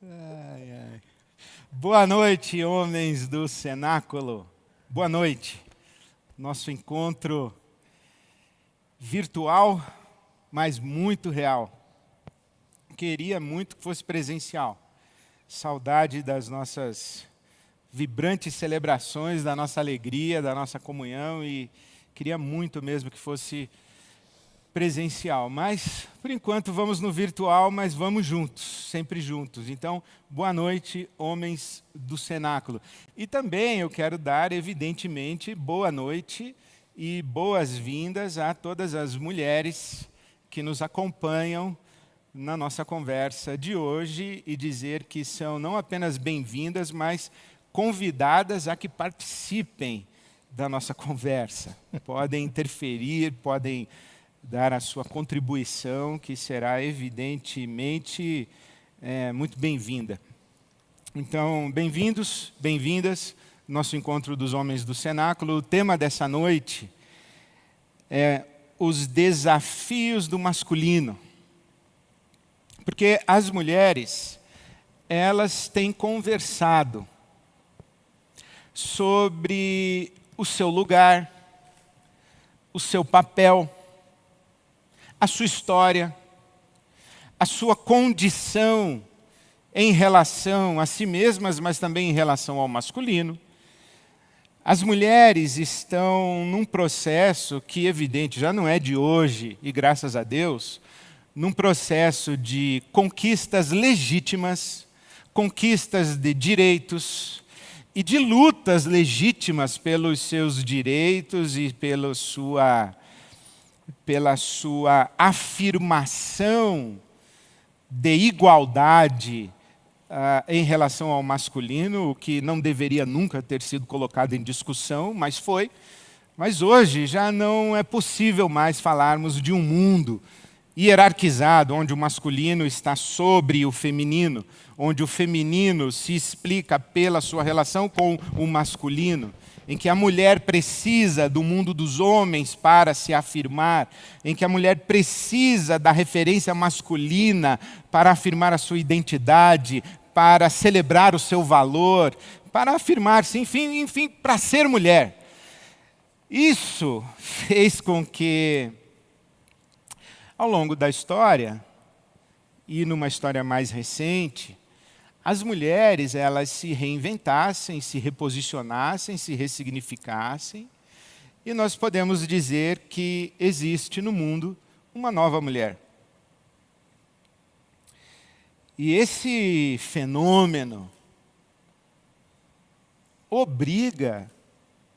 Ai, ai. Boa noite, homens do cenáculo. Boa noite. Nosso encontro virtual, mas muito real. Queria muito que fosse presencial. Saudade das nossas vibrantes celebrações, da nossa alegria, da nossa comunhão e queria muito mesmo que fosse presencial, mas por enquanto vamos no virtual, mas vamos juntos, sempre juntos. Então, boa noite, homens do cenáculo. E também eu quero dar, evidentemente, boa noite e boas-vindas a todas as mulheres que nos acompanham na nossa conversa de hoje e dizer que são não apenas bem-vindas, mas convidadas a que participem da nossa conversa. Podem interferir, podem dar a sua contribuição, que será evidentemente muito bem-vinda. Então, bem-vindos, bem-vindas, nosso encontro dos homens do cenáculo. O tema dessa noite é os desafios do masculino. Porque as mulheres, elas têm conversado sobre o seu lugar, o seu papel, a sua história, a sua condição em relação a si mesmas, mas também em relação ao masculino. As mulheres estão num processo que, evidente, já não é de hoje, e graças a Deus, num processo de conquistas legítimas, conquistas de direitos e de lutas legítimas pelos seus direitos e pela sua afirmação de igualdade em relação ao masculino, o que não deveria nunca ter sido colocado em discussão, mas foi. Mas hoje já não é possível mais falarmos de um mundo hierarquizado, onde o masculino está sobre o feminino, onde o feminino se explica pela sua relação com o masculino, em que a mulher precisa do mundo dos homens para se afirmar, em que a mulher precisa da referência masculina para afirmar a sua identidade, para celebrar o seu valor, para afirmar-se, enfim, para ser mulher. Isso fez com que, ao longo da história, e numa história mais recente, as mulheres elas se reinventassem, se reposicionassem, se ressignificassem, e nós podemos dizer que existe no mundo uma nova mulher. E esse fenômeno obriga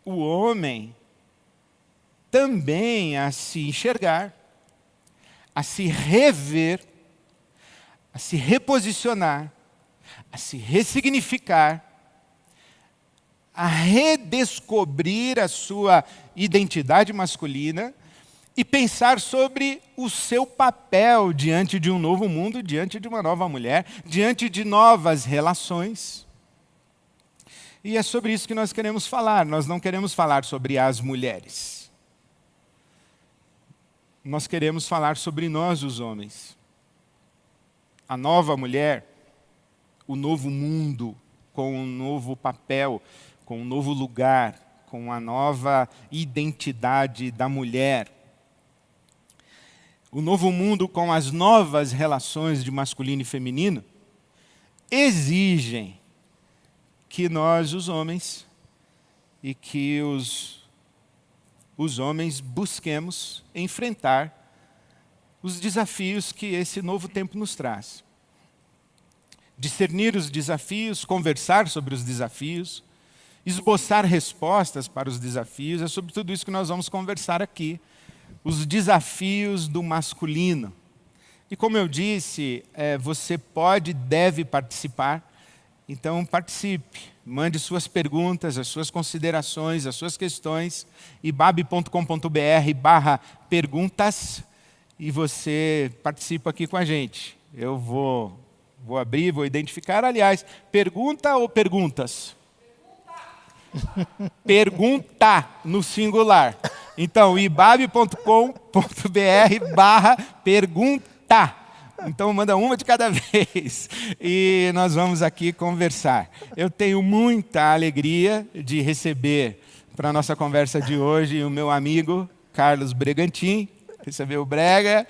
o homem também a se enxergar, a se rever, a se reposicionar, a se ressignificar, a redescobrir a sua identidade masculina e pensar sobre o seu papel diante de um novo mundo, diante de uma nova mulher, diante de novas relações. E é sobre isso que nós queremos falar. Nós não queremos falar sobre as mulheres. Nós queremos falar sobre nós, os homens. A nova mulher, o novo mundo, com um novo papel, com um novo lugar, com a nova identidade da mulher. O novo mundo com as novas relações de masculino e feminino exigem que nós, os homens, e que os homens busquemos enfrentar os desafios que esse novo tempo nos traz. Discernir os desafios, conversar sobre os desafios, esboçar respostas para os desafios, é sobre tudo isso que nós vamos conversar aqui. Os desafios do masculino. E como eu disse, você pode e deve participar, então participe. Mande suas perguntas, as suas considerações, as suas questões, ibabe.com.br/perguntas, e você participa aqui com a gente. Eu vou abrir, vou identificar. Aliás, pergunta ou perguntas? Pergunta no singular. Então, ibabe.com.br/pergunta. Então manda uma de cada vez e nós vamos aqui conversar. Eu tenho muita alegria de receber para a nossa conversa de hoje o meu amigo Carlos Bregantin, receber o Brega.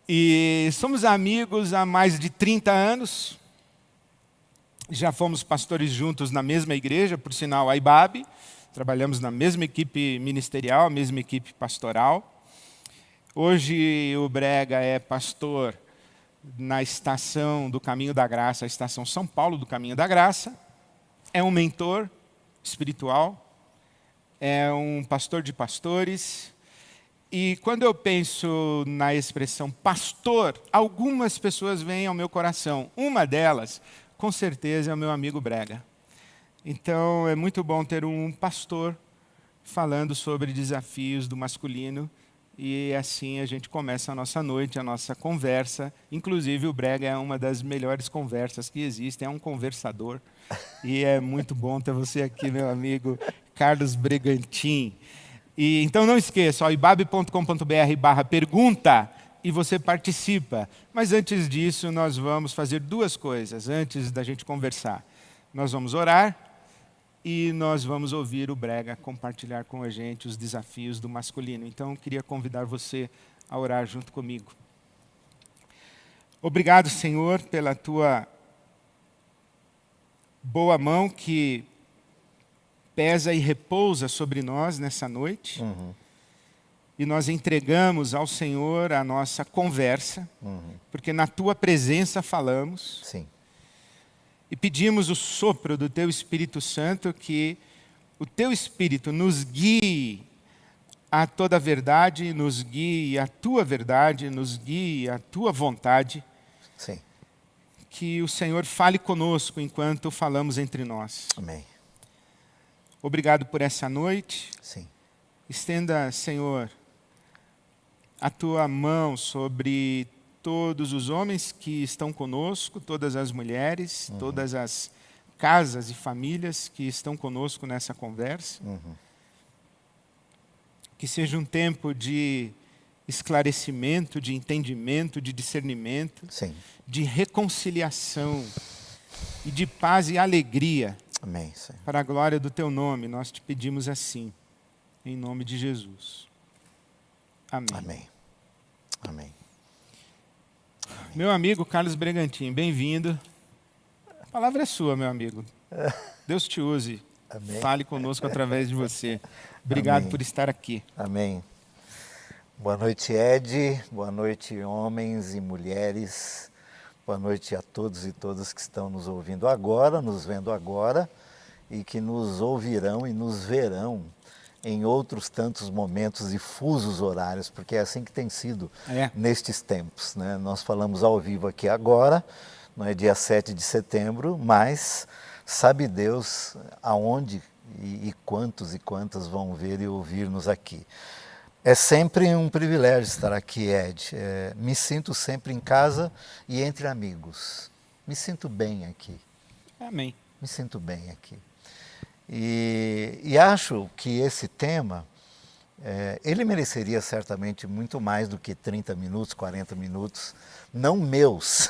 E somos amigos há mais de 30 anos. Já fomos pastores juntos na mesma igreja, por sinal, a IBAB. Trabalhamos na mesma equipe ministerial, a mesma equipe pastoral. Hoje o Brega é pastor na estação do Caminho da Graça, a estação São Paulo do Caminho da Graça. É um mentor espiritual, é um pastor de pastores. E quando eu penso na expressão pastor, algumas pessoas vêm ao meu coração. Uma delas, com certeza, é o meu amigo Brega. Então é muito bom ter um pastor falando sobre desafios do masculino. E assim a gente começa a nossa noite, a nossa conversa. Inclusive o Brega é uma das melhores conversas que existem, é um conversador. E é muito bom ter você aqui, meu amigo Carlos Bregantin. E então não esqueça, ibabe.com.br/pergunta e você participa. Mas antes disso, nós vamos fazer duas coisas, antes da gente conversar. Nós vamos orar e nós vamos ouvir o Brega compartilhar com a gente os desafios do masculino. Então, eu queria convidar você a orar junto comigo. Obrigado, Senhor, pela tua boa mão que pesa e repousa sobre nós nessa noite. E nós entregamos ao Senhor a nossa conversa, porque na tua presença falamos. Sim. E pedimos o sopro do teu Espírito Santo, que o teu Espírito nos guie a toda a verdade, nos guie a tua verdade, nos guie a tua vontade. Sim. Que o Senhor fale conosco enquanto falamos entre nós. Amém. Obrigado por essa noite. Sim. Estenda, Senhor, a tua mão sobre todos os homens que estão conosco, todas as mulheres, todas as casas e famílias que estão conosco nessa conversa. Que seja um tempo de esclarecimento, de entendimento, de discernimento, Sim. de reconciliação e de paz e alegria. Amém, Senhor. Para a glória do teu nome, nós te pedimos assim, em nome de Jesus. Amém. Amém. Amém. Meu amigo Carlos Bregantin, bem-vindo. A palavra é sua, meu amigo. Deus te use. Amém. Fale conosco através de você. Obrigado Amém. por estar aqui. Amém. Boa noite, Ed. Boa noite, homens e mulheres. Boa noite a todos e todas que estão nos ouvindo agora, nos vendo agora e que nos ouvirão e nos verão em outros tantos momentos e fusos horários, porque é assim que tem sido nestes tempos, né? Nós falamos ao vivo aqui agora, não é dia 7 de setembro, mas sabe Deus aonde e quantos e quantas vão ver e ouvir-nos aqui. É sempre um privilégio estar aqui, Ed. Me sinto sempre em casa e entre amigos. Me sinto bem aqui. Amém. Me sinto bem aqui. E acho que esse tema, ele mereceria certamente muito mais do que 30 minutos, 40 minutos, não meus,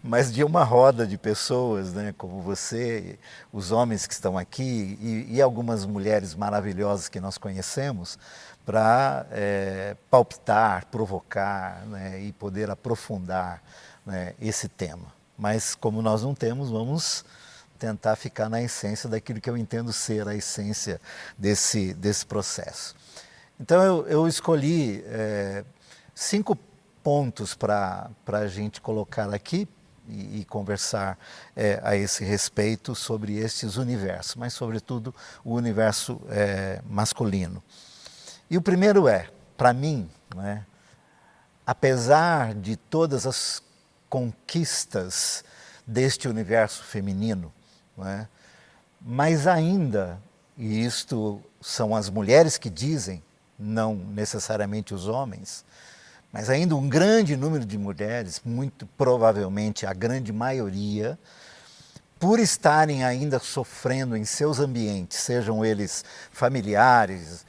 mas de uma roda de pessoas, né, como você, os homens que estão aqui e algumas mulheres maravilhosas que nós conhecemos, para palpitar, provocar, né, e poder aprofundar, né, esse tema. Mas como nós não temos, vamos tentar ficar na essência daquilo que eu entendo ser a essência desse processo. Então eu escolhi 5 pontos para a gente colocar aqui e conversar a esse respeito sobre estes universos, mas sobretudo o universo masculino. E o primeiro para mim, né, apesar de todas as conquistas deste universo feminino, né, mas ainda, e isto são as mulheres que dizem, não necessariamente os homens, mas ainda um grande número de mulheres, muito provavelmente a grande maioria, por estarem ainda sofrendo em seus ambientes, sejam eles familiares,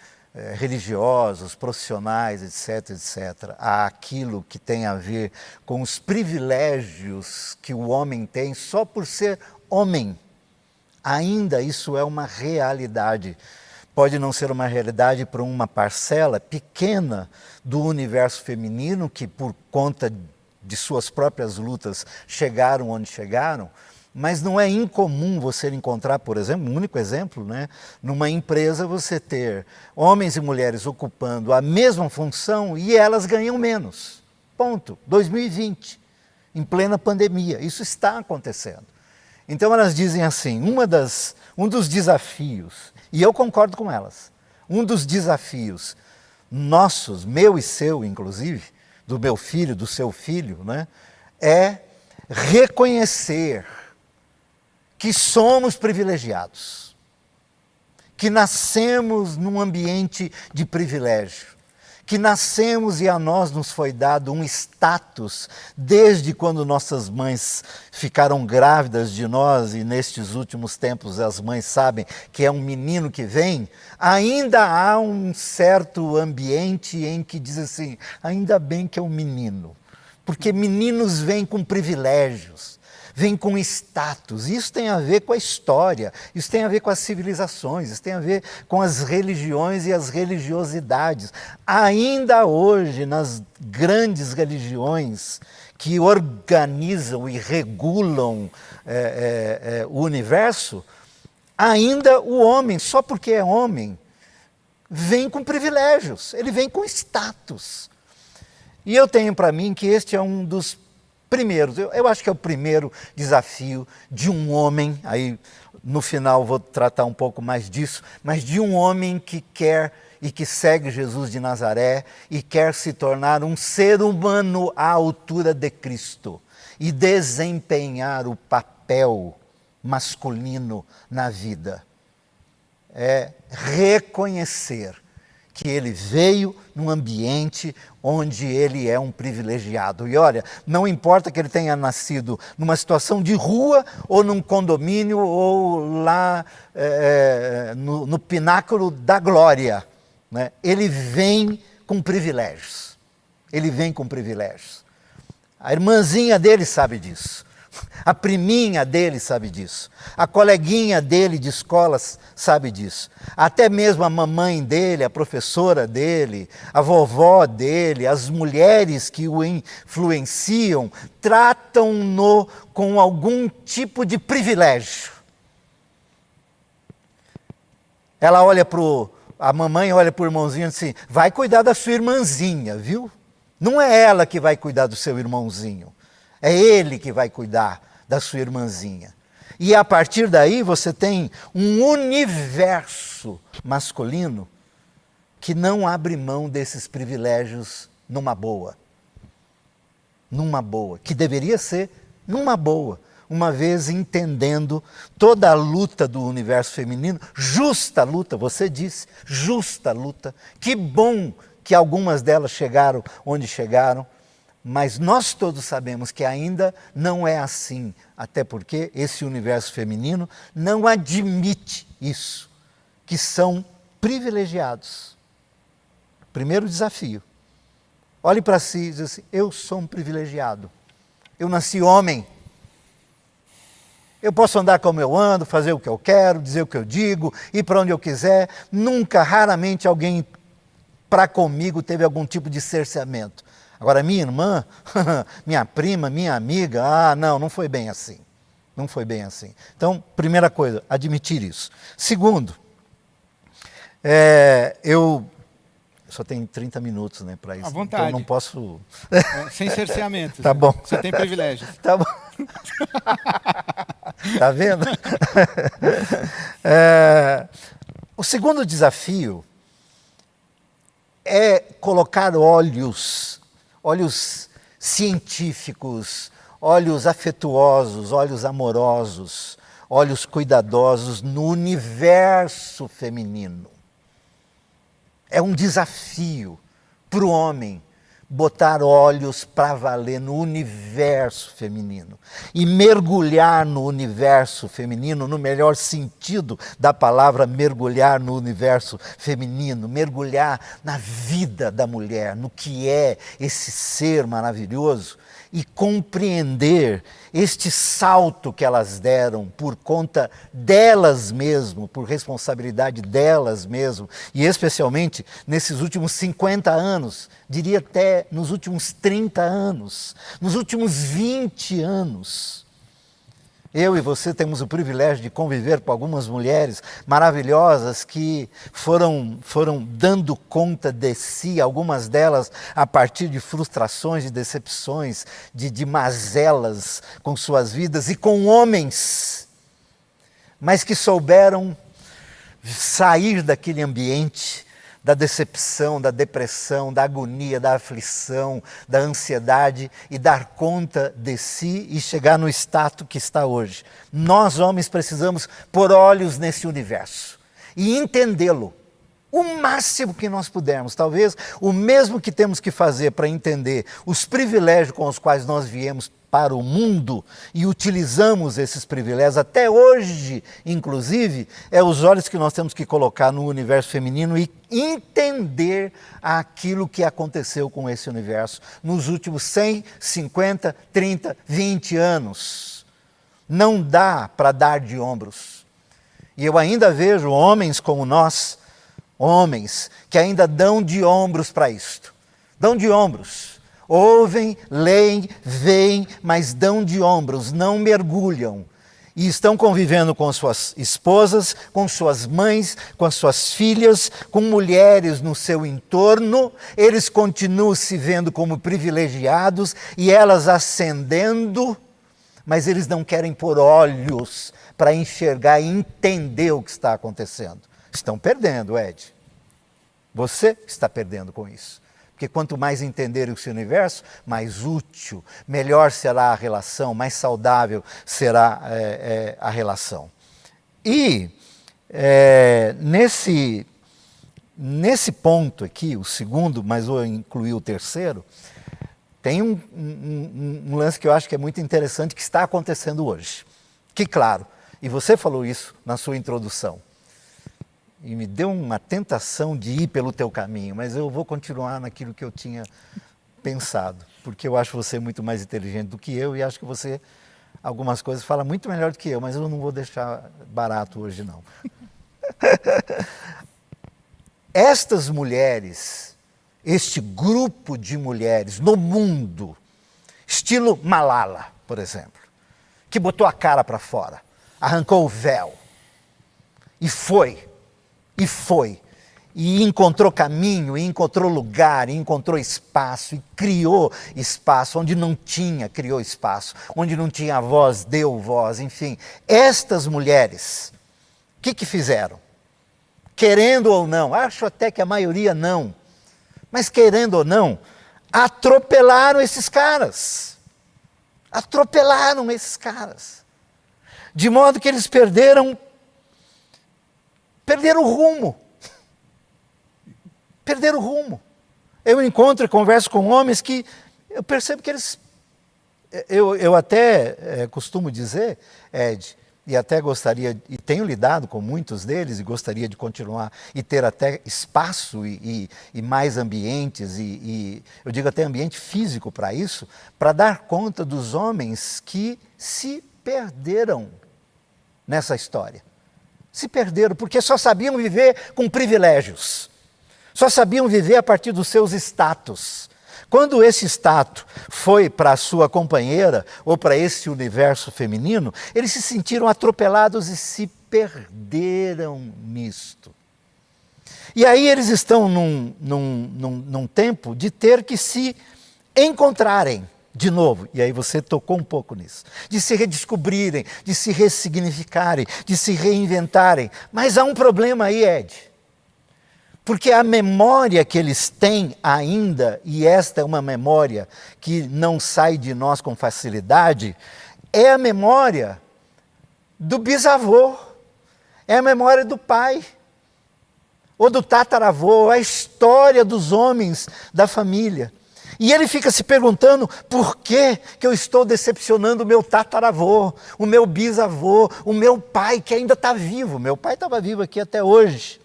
religiosos, profissionais, etc., etc., àquilo que tem a ver com os privilégios que o homem tem só por ser homem. Ainda isso é uma realidade. Pode não ser uma realidade para uma parcela pequena do universo feminino que, por conta de suas próprias lutas, chegaram onde chegaram, mas não é incomum você encontrar, por exemplo, um único exemplo, né? Numa empresa você ter homens e mulheres ocupando a mesma função e elas ganham menos. Ponto. 2020, em plena pandemia, isso está acontecendo. Então elas dizem assim, um dos desafios, e eu concordo com elas, um dos desafios nossos, meu e seu inclusive, do meu filho, do seu filho, né, é reconhecer que somos privilegiados, que nascemos num ambiente de privilégio, que nascemos e a nós nos foi dado um status desde quando nossas mães ficaram grávidas de nós e nestes últimos tempos as mães sabem que é um menino que vem, ainda há um certo ambiente em que diz assim, ainda bem que é um menino, porque meninos vêm com privilégios, vêm com status. Isso tem a ver com a história, isso tem a ver com as civilizações, isso tem a ver com as religiões e as religiosidades. Ainda hoje, nas grandes religiões que organizam e regulam o universo, ainda o homem, só porque é homem, vem com privilégios, ele vem com status. E eu tenho para mim que este é um dos primeiros, eu acho que é o primeiro desafio de um homem, aí no final vou tratar um pouco mais disso, mas de um homem que quer e que segue Jesus de Nazaré e quer se tornar um ser humano à altura de Cristo e desempenhar o papel masculino na vida. É reconhecer que ele veio num ambiente onde ele é um privilegiado. E olha, não importa que ele tenha nascido numa situação de rua, ou num condomínio, ou lá no pináculo da glória, né? Ele vem com privilégios. Ele vem com privilégios. A irmãzinha dele sabe disso. A priminha dele sabe disso. A coleguinha dele de escola sabe disso. Até mesmo a mamãe dele, a professora dele, a vovó dele, as mulheres que o influenciam, tratam-no com algum tipo de privilégio. Ela olha a mamãe olha para o irmãozinho e diz assim, vai cuidar da sua irmãzinha, viu? Não é ela que vai cuidar do seu irmãozinho. É ele que vai cuidar da sua irmãzinha. E a partir daí você tem um universo masculino que não abre mão desses privilégios numa boa. Numa boa. Que deveria ser numa boa. Uma vez entendendo toda a luta do universo feminino, justa luta, você disse, justa luta. Que bom que algumas delas chegaram onde chegaram. Mas nós todos sabemos que ainda não é assim, até porque esse universo feminino não admite isso, que são privilegiados. Primeiro desafio, olhe para si e diz assim, eu sou um privilegiado, eu nasci homem, eu posso andar como eu ando, fazer o que eu quero, dizer o que eu digo, ir para onde eu quiser, nunca, raramente alguém para comigo teve algum tipo de cerceamento. Agora, minha irmã, minha prima, minha amiga, não foi bem assim. Não foi bem assim. Então, primeira coisa, admitir isso. Segundo, eu só tenho 30 minutos, né, para isso. À vontade. Então, não posso... Sem cerceamento. Tá bom. Você tem privilégios. Tá bom. Tá vendo? O segundo desafio é colocar olhos científicos, olhos afetuosos, olhos amorosos, olhos cuidadosos no universo feminino. É um desafio para o homem botar olhos para valer no universo feminino e mergulhar no universo feminino, no melhor sentido da palavra mergulhar no universo feminino, mergulhar na vida da mulher, no que é esse ser maravilhoso e compreender este salto que elas deram por conta delas mesmas, por responsabilidade delas mesmas, e especialmente nesses últimos 50 anos, diria até nos últimos 30 anos, nos últimos 20 anos. Eu e você temos o privilégio de conviver com algumas mulheres maravilhosas que foram dando conta de si, algumas delas a partir de frustrações, de decepções, de mazelas com suas vidas e com homens, mas que souberam sair daquele ambiente da decepção, da depressão, da agonia, da aflição, da ansiedade e dar conta de si e chegar no status que está hoje. Nós, homens, precisamos pôr olhos nesse universo e entendê-lo o máximo que nós pudermos. Talvez o mesmo que temos que fazer para entender os privilégios com os quais nós viemos para o mundo e utilizamos esses privilégios até hoje, inclusive, é os olhos que nós temos que colocar no universo feminino e entender aquilo que aconteceu com esse universo nos últimos 100, 50, 30, 20 anos. Não dá para dar de ombros. E eu ainda vejo homens como nós, homens que ainda dão de ombros para isto. Dão de ombros. Ouvem, leem, veem, mas dão de ombros, não mergulham. E estão convivendo com suas esposas, com suas mães, com as suas filhas, com mulheres no seu entorno. Eles continuam se vendo como privilegiados e elas ascendendo, mas eles não querem pôr olhos para enxergar e entender o que está acontecendo. Estão perdendo, Ed. Você está perdendo com isso. Porque quanto mais entenderem esse universo, mais útil, melhor será a relação, mais saudável será a relação. E nesse ponto aqui, o segundo, mas vou incluir o terceiro, tem um lance que eu acho que é muito interessante que está acontecendo hoje. Que claro, e você falou isso na sua introdução, e me deu uma tentação de ir pelo teu caminho, mas eu vou continuar naquilo que eu tinha pensado, porque eu acho você muito mais inteligente do que eu e acho que você, algumas coisas, fala muito melhor do que eu, mas eu não vou deixar barato hoje, não. Estas mulheres, este grupo de mulheres no mundo, estilo Malala, por exemplo, que botou a cara para fora, arrancou o véu e foi, e encontrou caminho, e encontrou lugar, e encontrou espaço, e criou espaço, onde não tinha, criou espaço, onde não tinha voz, deu voz, enfim. Estas mulheres, o que fizeram? Querendo ou não, acho até que a maioria não, mas querendo ou não, atropelaram esses caras. Atropelaram esses caras. De modo que eles perderam o rumo. Perderam o rumo. Eu encontro e converso com homens que eu percebo que eles... Eu até costumo dizer, Ed, e até gostaria, e tenho lidado com muitos deles, e gostaria de continuar, e ter até espaço e mais ambientes, e eu digo até ambiente físico para isso, para dar conta dos homens que se perderam nessa história. Se perderam, porque só sabiam viver com privilégios. Só sabiam viver a partir dos seus status. Quando esse status foi para a sua companheira, ou para esse universo feminino, eles se sentiram atropelados e se perderam nisto. E aí eles estão num tempo de ter que se encontrarem de novo, e aí você tocou um pouco nisso, de se redescobrirem, de se ressignificarem, de se reinventarem. Mas há um problema aí, Ed, porque a memória que eles têm ainda, e esta é uma memória que não sai de nós com facilidade, é a memória do bisavô, é a memória do pai, ou do tataravô, a história dos homens da família. E ele fica se perguntando por que eu estou decepcionando o meu tataravô, o meu bisavô, o meu pai que ainda está vivo. Meu pai estava vivo aqui até hoje,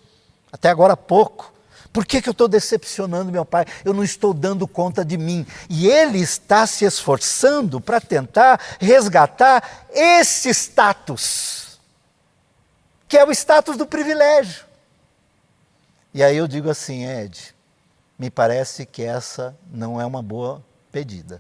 até agora há pouco. Por que eu estou decepcionando meu pai? Eu não estou dando conta de mim. E ele está se esforçando para tentar resgatar esse status, que é o status do privilégio. E aí eu digo assim, Ed, me parece que essa não é uma boa pedida.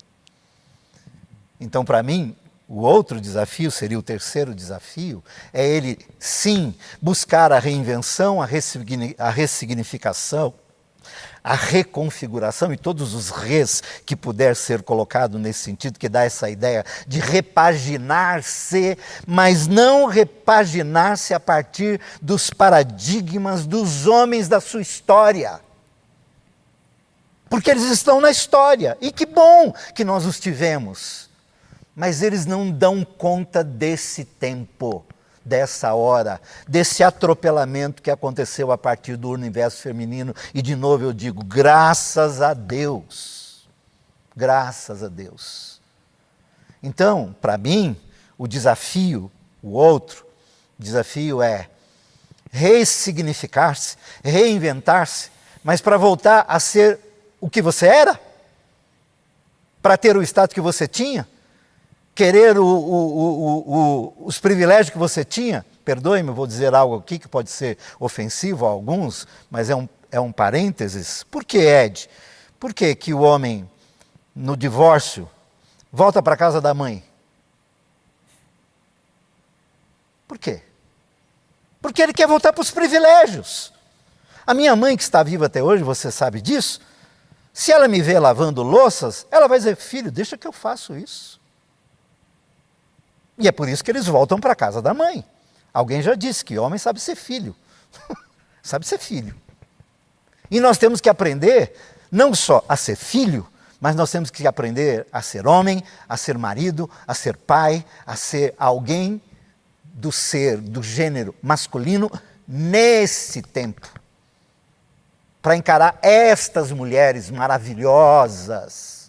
Então, para mim, o outro desafio, seria o terceiro desafio, é ele, sim, buscar a reinvenção, a ressignificação, a reconfiguração, e todos os res que puder ser colocado nesse sentido, que dá essa ideia de repaginar-se, mas não repaginar-se a partir dos paradigmas dos homens da sua história. Porque eles estão na história, e que bom que nós os tivemos. Mas eles não dão conta desse tempo, dessa hora, desse atropelamento que aconteceu a partir do universo feminino. E de novo eu digo, graças a Deus. Graças a Deus. Então, para mim, o desafio, o outro desafio é ressignificar-se, reinventar-se, mas para voltar a ser o que você era, para ter o status que você tinha, querer os privilégios que você tinha. Perdoe-me, vou dizer algo aqui que pode ser ofensivo a alguns, mas é um parênteses. Por que, Ed? Por que o homem, no divórcio, volta para a casa da mãe? Por quê? Porque ele quer voltar para os privilégios. A minha mãe, que está viva até hoje, você sabe disso, se ela me vê lavando louças, ela vai dizer, filho, deixa que eu faço isso. E é por isso que eles voltam para a casa da mãe. Alguém já disse que homem sabe ser filho. Sabe ser filho. E nós temos que aprender, não só a ser filho, mas nós temos que aprender a ser homem, a ser marido, a ser pai, a ser alguém do gênero masculino, nesse tempo. Para encarar estas mulheres maravilhosas.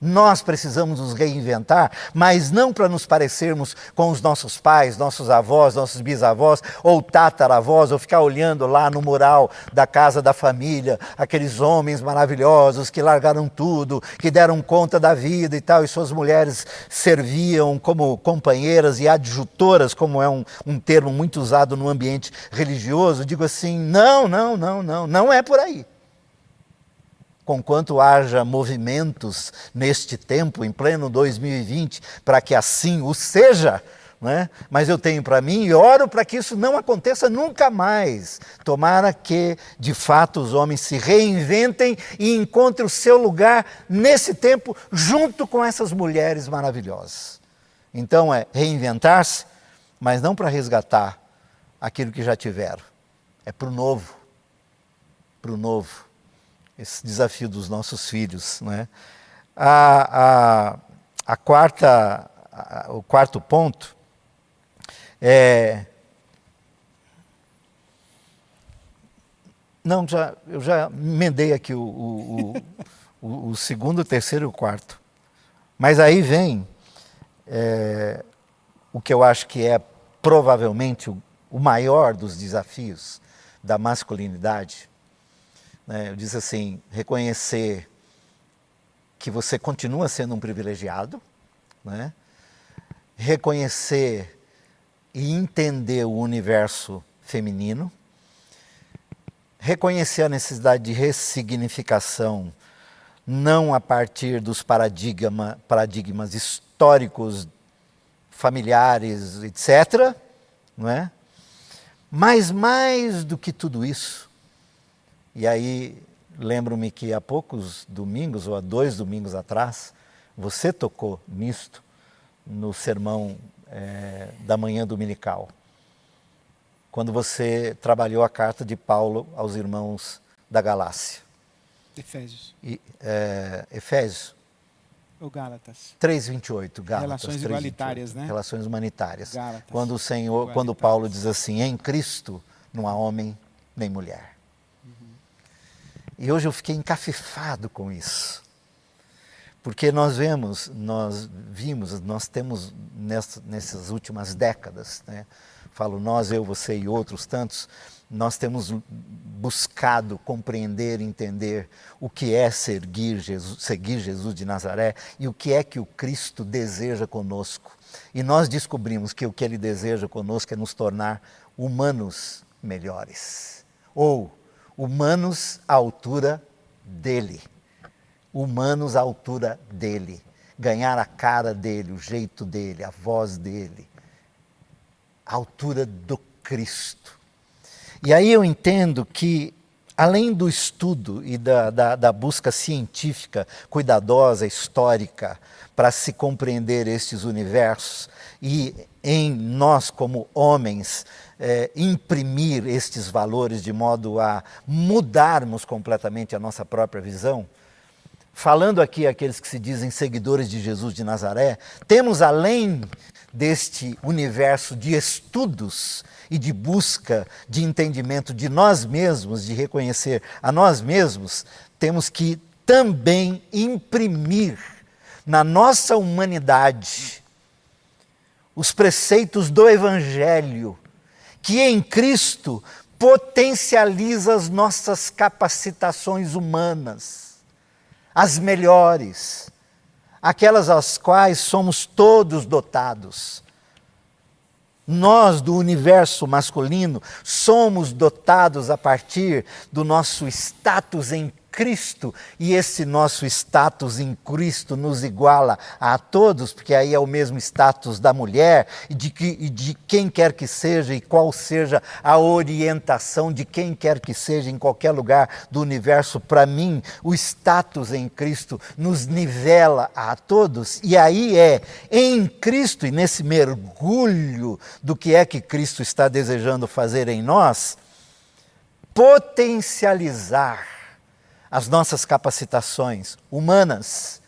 Nós precisamos nos reinventar, mas não para nos parecermos com os nossos pais, nossos avós, nossos bisavós, ou tataravós, ou ficar olhando lá no mural da casa da família, aqueles homens maravilhosos que largaram tudo, que deram conta da vida e tal, e suas mulheres serviam como companheiras e adjutoras, como é um termo muito usado no ambiente religioso. Digo assim, não é por aí. Conquanto haja movimentos neste tempo, em pleno 2020, para que assim o seja, né? Mas eu tenho para mim e oro para que isso não aconteça nunca mais. Tomara que, de fato, os homens se reinventem e encontrem o seu lugar nesse tempo, junto com essas mulheres maravilhosas. Então é reinventar-se, mas não para resgatar aquilo que já tiveram. É para o novo. Para o novo. Esse desafio dos nossos filhos, né? O quarto ponto é... Não, eu já emendei aqui o segundo, o terceiro e o quarto. Mas aí vem o que eu acho que é provavelmente o maior dos desafios da masculinidade. Eu disse assim, reconhecer que você continua sendo um privilegiado, né? Reconhecer e entender o universo feminino, reconhecer a necessidade de ressignificação, não a partir dos paradigmas históricos, familiares, etc., não é? Mas mais do que tudo isso, e aí, lembro-me que há poucos domingos, ou há 2 domingos atrás, você tocou nisto, no sermão da manhã dominical, quando você trabalhou a carta de Paulo aos irmãos da Galácia. Efésios. Efésios. Ou Gálatas. 3:28, Gálatas. Relações 3:28, igualitárias, né? Relações humanitárias. Gálatas. Quando Paulo diz assim, em Cristo não há homem nem mulher. E hoje eu fiquei encafifado com isso. Porque nós temos nessas últimas décadas, né? Falo nós, eu, você e outros tantos, nós temos buscado compreender, entender o que é seguir Jesus de Nazaré e o que é que o Cristo deseja conosco. E nós descobrimos que o que Ele deseja conosco é nos tornar humanos melhores, ou humanos à altura dEle. Humanos à altura dEle, ganhar a cara dEle, o jeito dEle, a voz dEle, a altura do Cristo. E aí eu entendo que, além do estudo e da busca científica, cuidadosa, histórica, para se compreender estes universos, e em nós como homens, imprimir estes valores de modo a mudarmos completamente a nossa própria visão, falando aqui aqueles que se dizem seguidores de Jesus de Nazaré, temos além deste universo de estudos e de busca de entendimento de nós mesmos, de reconhecer a nós mesmos, temos que também imprimir na nossa humanidade os preceitos do Evangelho, que em Cristo potencializa as nossas capacitações humanas, as melhores, aquelas às quais somos todos dotados. Nós, do universo masculino, somos dotados a partir do nosso status em Cristo, e esse nosso status em Cristo nos iguala a todos, porque aí é o mesmo status da mulher e de quem quer que seja, e qual seja a orientação de quem quer que seja em qualquer lugar do universo. Para mim, o status em Cristo nos nivela a todos, e aí é em Cristo, e nesse mergulho do que é que Cristo está desejando fazer em nós, potencializar as nossas capacitações humanas,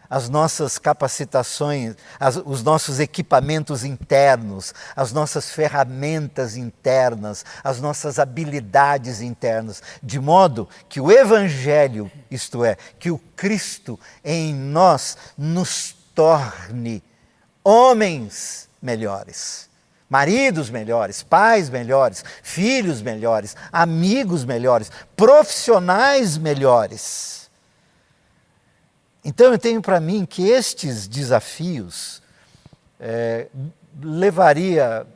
as nossas capacitações, os nossos equipamentos internos, as nossas ferramentas internas, as nossas habilidades internas, de modo que o Evangelho, isto é, que o Cristo em nós nos torne homens melhores. Maridos melhores, pais melhores, filhos melhores, amigos melhores, profissionais melhores. Então eu tenho para mim que estes desafios levaria,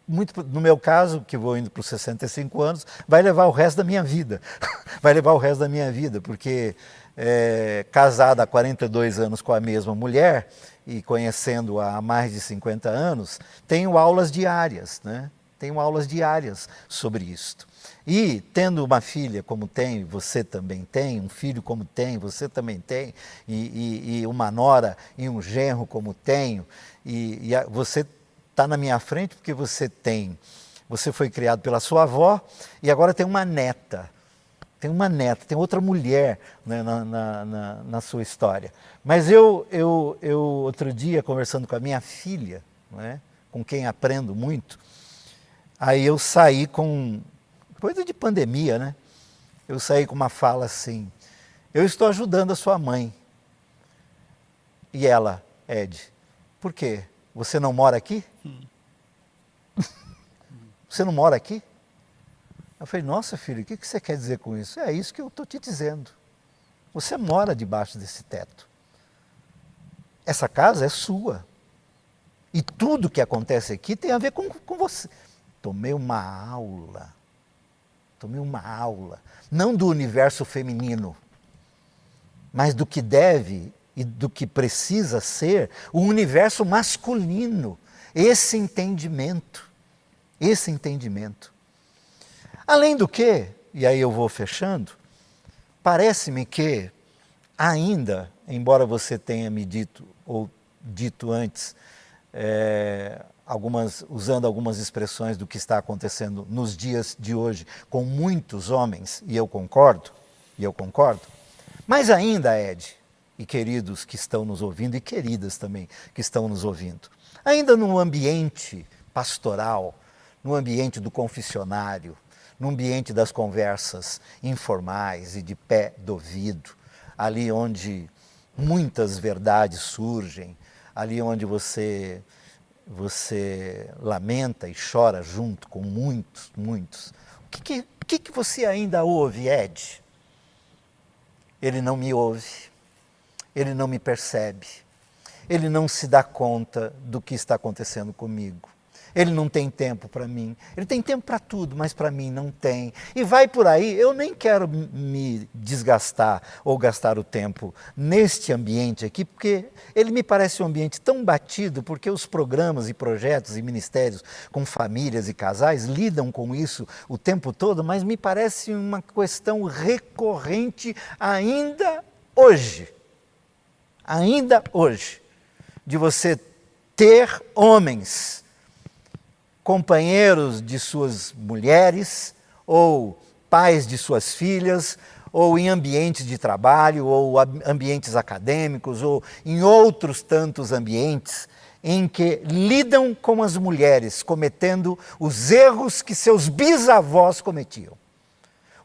muito no meu caso, que vou indo para os 65 anos, vai levar o resto da minha vida. Vai levar o resto da minha vida, porque casado há 42 anos com a mesma mulher, e conhecendo-a há mais de 50 anos, tenho aulas diárias, né? Tenho aulas diárias sobre isto. E tendo uma filha como tem, você também tem, um filho como tem, você também tem, e uma nora e um genro como tenho, você está na minha frente porque você foi criado pela sua avó e agora tem uma neta. Tem uma neta, tem outra mulher, né, na sua história. Mas eu outro dia, conversando com a minha filha, né, com quem aprendo muito, aí eu saí com, coisa de pandemia, né? Eu saí com uma fala assim: eu estou ajudando a sua mãe. E ela, Ed, por quê? Você não mora aqui? Você não mora aqui? Eu falei, nossa filho, o que você quer dizer com isso? É isso que eu estou te dizendo. Você mora debaixo desse teto. Essa casa é sua. E tudo que acontece aqui tem a ver com você. Tomei uma aula. Não do universo feminino, mas do que deve e do que precisa ser o universo masculino. Esse entendimento. Além do que, e aí eu vou fechando, parece-me que ainda, embora você tenha me dito, ou dito antes, usando algumas expressões do que está acontecendo nos dias de hoje com muitos homens, e eu concordo, mas ainda, Ed, e queridos que estão nos ouvindo, e queridas também que estão nos ouvindo, ainda no ambiente pastoral, no ambiente do confessionário, no ambiente das conversas informais e de pé do ouvido, ali onde muitas verdades surgem, ali onde você lamenta e chora junto com muitos. O que você ainda ouve, Ed? Ele não me ouve, ele não me percebe, ele não se dá conta do que está acontecendo comigo. Ele não tem tempo para mim. Ele tem tempo para tudo, mas para mim não tem. E vai por aí. Eu nem quero me desgastar ou gastar o tempo neste ambiente aqui, porque ele me parece um ambiente tão batido, porque os programas e projetos e ministérios com famílias e casais lidam com isso o tempo todo, mas me parece uma questão recorrente ainda hoje. Ainda hoje. De você ter homens companheiros de suas mulheres, ou pais de suas filhas, ou em ambientes de trabalho, ou ambientes acadêmicos, ou em outros tantos ambientes, em que lidam com as mulheres, cometendo os erros que seus bisavós cometiam,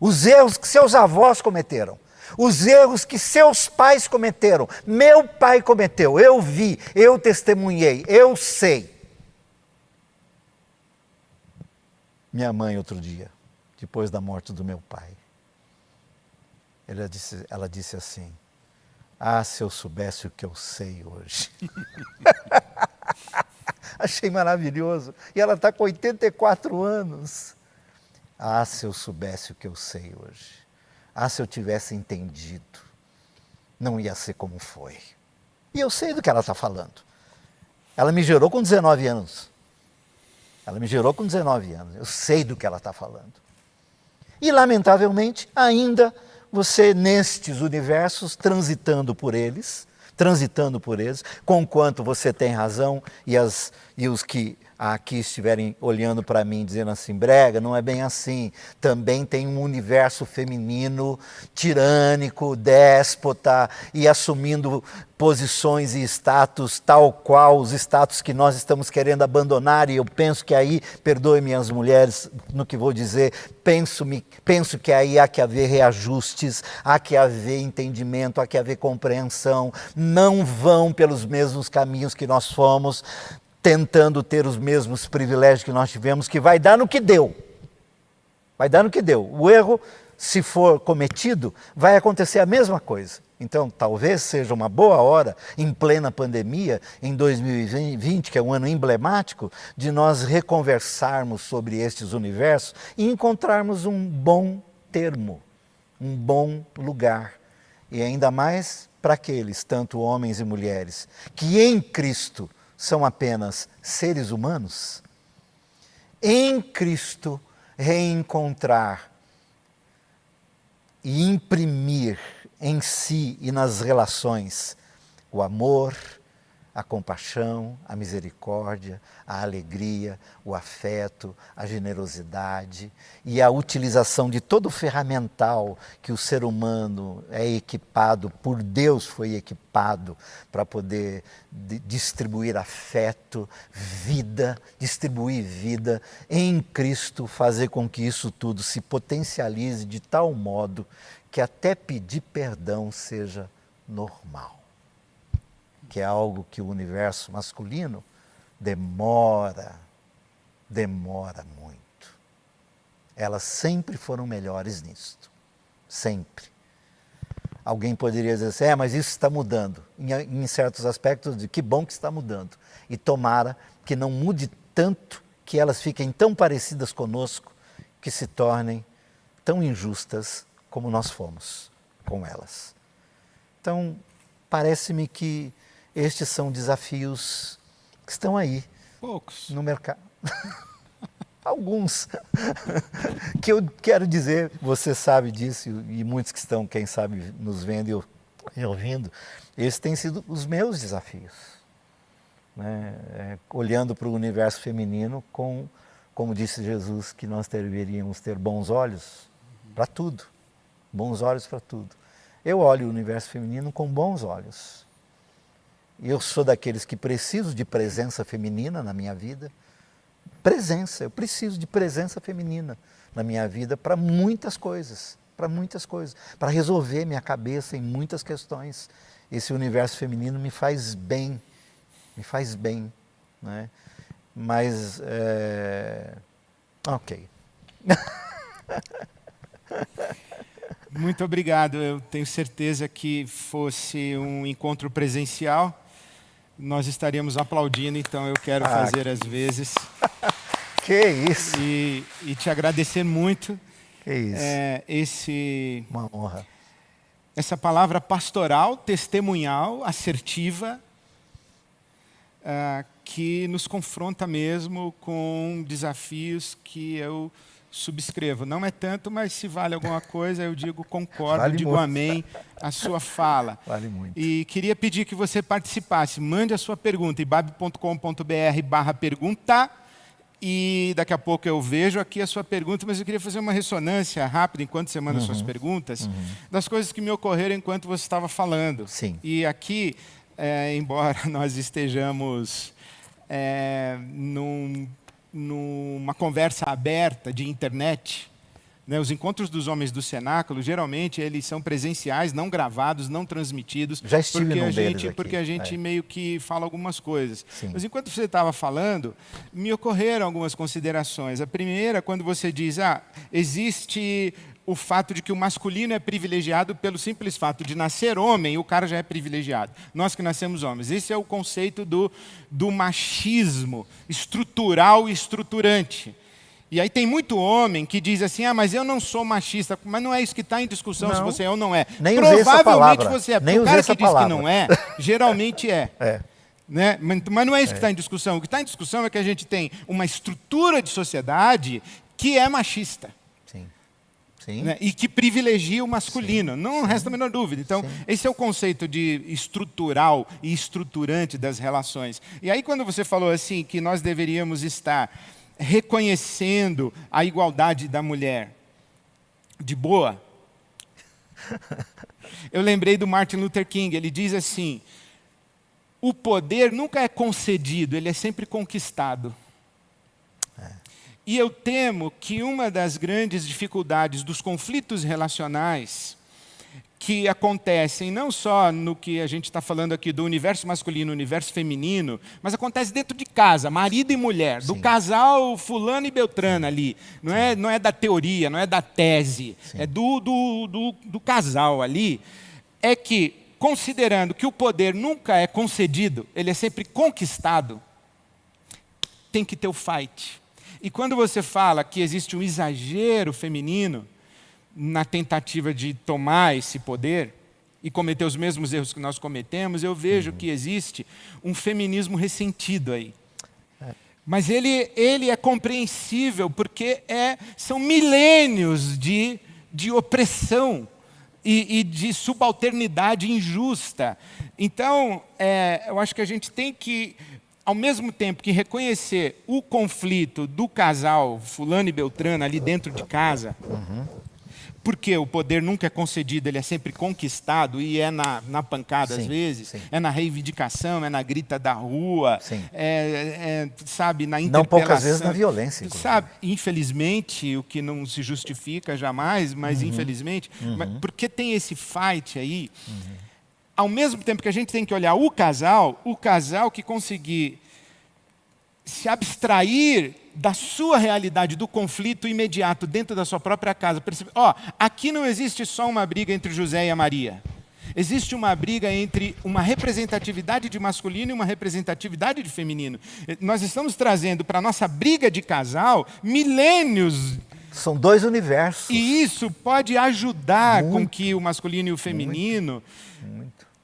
os erros que seus avós cometeram, os erros que seus pais cometeram. Meu pai cometeu, eu vi, eu testemunhei, eu sei. Minha mãe, outro dia, depois da morte do meu pai, ela disse assim: ah, se eu soubesse o que eu sei hoje. Achei maravilhoso. E ela está com 84 anos. Ah, se eu soubesse o que eu sei hoje. Ah, se eu tivesse entendido. Não ia ser como foi. E eu sei do que ela está falando. Ela me gerou com 19 anos. Ela me gerou com 19 anos, eu sei do que ela está falando. E, lamentavelmente, ainda você, nestes universos, transitando por eles, conquanto você tem razão, e os que aqui estiverem olhando para mim, dizendo assim, brega, não é bem assim. Também tem um universo feminino, tirânico, déspota, e assumindo posições e status tal qual os status que nós estamos querendo abandonar, e eu penso que aí, perdoe-me as mulheres no que vou dizer, penso que aí há que haver reajustes, há que haver entendimento, há que haver compreensão. Não vão pelos mesmos caminhos que nós fomos, tentando ter os mesmos privilégios que nós tivemos, que vai dar no que deu. Vai dar no que deu. O erro, se for cometido, vai acontecer a mesma coisa. Então, talvez seja uma boa hora, em plena pandemia, em 2020, que é um ano emblemático, de nós reconversarmos sobre estes universos e encontrarmos um bom termo, um bom lugar. E ainda mais para aqueles, tanto homens e mulheres, que em Cristo são apenas seres humanos, em Cristo reencontrar e imprimir em si e nas relações o amor, a compaixão, a misericórdia, a alegria, o afeto, a generosidade e a utilização de todo o ferramental que o ser humano é equipado, por Deus foi equipado para poder distribuir afeto, vida, distribuir vida em Cristo, fazer com que isso tudo se potencialize de tal modo que até pedir perdão seja normal. Que é algo que o universo masculino demora muito. Elas sempre foram melhores nisto, sempre. Alguém poderia dizer assim, mas isso está mudando. Em certos aspectos, que bom que está mudando. E tomara que não mude tanto, que elas fiquem tão parecidas conosco, que se tornem tão injustas como nós fomos com elas. Então, parece-me que estes são desafios que estão aí. Poucos. No mercado. Alguns. Que eu quero dizer, você sabe disso, e muitos que estão, quem sabe, nos vendo e ouvindo, esses têm sido os meus desafios. Né? Olhando para o universo feminino, como disse Jesus, que nós deveríamos ter bons olhos para tudo. Bons olhos para tudo. Eu olho o universo feminino com bons olhos. Eu sou daqueles que preciso de presença feminina na minha vida, presença. Eu preciso de presença feminina na minha vida para muitas coisas, para resolver minha cabeça em muitas questões. Esse universo feminino me faz bem, né? Mas, ok. Muito obrigado. Eu tenho certeza que fosse um encontro presencial, nós estaríamos aplaudindo, então eu quero fazer às vezes. Que isso! E te agradecer muito. Que isso! Uma honra. Essa palavra pastoral, testemunhal, assertiva, que nos confronta mesmo com desafios que eu subscrevo. Não é tanto, mas se vale alguma coisa, eu digo concordo, vale digo muito. amém à sua fala. Vale muito. E queria pedir que você participasse. Mande a sua pergunta, ibabe.com.br/pergunta. E daqui a pouco eu vejo aqui a sua pergunta, mas eu queria fazer uma ressonância rápida, enquanto você manda suas perguntas, das coisas que me ocorreram enquanto você estava falando. Sim. E aqui, embora nós estejamos numa conversa aberta de internet, né, os encontros dos homens do cenáculo, geralmente, eles são presenciais, não gravados, não transmitidos. Já estive num deles aqui. Porque a gente meio que fala algumas coisas. Sim. Mas enquanto você estava falando, me ocorreram algumas considerações. A primeira, quando você diz, existe o fato de que o masculino é privilegiado pelo simples fato de nascer homem, o cara já é privilegiado. Nós que nascemos homens. Esse é o conceito do machismo estrutural e estruturante. E aí tem muito homem que diz assim, mas eu não sou machista, mas não é isso que está em discussão, não, se você é ou não é. Nem provavelmente você é. Nem o cara que diz palavra. que não é, geralmente é. Né? Mas não é isso que está em discussão. O que está em discussão é que a gente tem uma estrutura de sociedade que é machista. Sim. Sim. Né? E que privilegia o masculino. Sim. Não resta a menor dúvida. Então, esse é o conceito de estrutural e estruturante das relações. E aí, quando você falou assim, que nós deveríamos estar reconhecendo a igualdade da mulher, de boa, eu lembrei do Martin Luther King. Ele diz assim, o poder nunca é concedido, ele é sempre conquistado. E eu temo que uma das grandes dificuldades dos conflitos relacionais que acontecem não só no que a gente está falando aqui do universo masculino, universo feminino, mas acontece dentro de casa, marido e mulher, do casal fulano e beltrano ali. Não é da teoria, não é da tese, é do casal ali. É que, considerando que o poder nunca é concedido, ele é sempre conquistado, tem que ter o fight. E quando você fala que existe um exagero feminino na tentativa de tomar esse poder e cometer os mesmos erros que nós cometemos, eu vejo que existe um feminismo ressentido aí. Mas ele é compreensível porque são milênios de opressão e de subalternidade injusta. Então, eu acho que a gente tem que, ao mesmo tempo que reconhecer o conflito do casal fulano e beltrano ali dentro de casa, porque o poder nunca é concedido, ele é sempre conquistado, e é na pancada às vezes, é na reivindicação, é na grita da rua, sabe, na interpelação. Não poucas vezes na violência, inclusive. Sabe, infelizmente, o que não se justifica jamais, mas infelizmente, mas porque tem esse fight aí, ao mesmo tempo que a gente tem que olhar o casal que conseguir se abstrair da sua realidade, do conflito imediato dentro da sua própria casa. Perceber, aqui não existe só uma briga entre José e a Maria. Existe uma briga entre uma representatividade de masculino e uma representatividade de feminino. Nós estamos trazendo para a nossa briga de casal milênios. São dois universos. E isso pode ajudar com que o masculino e o feminino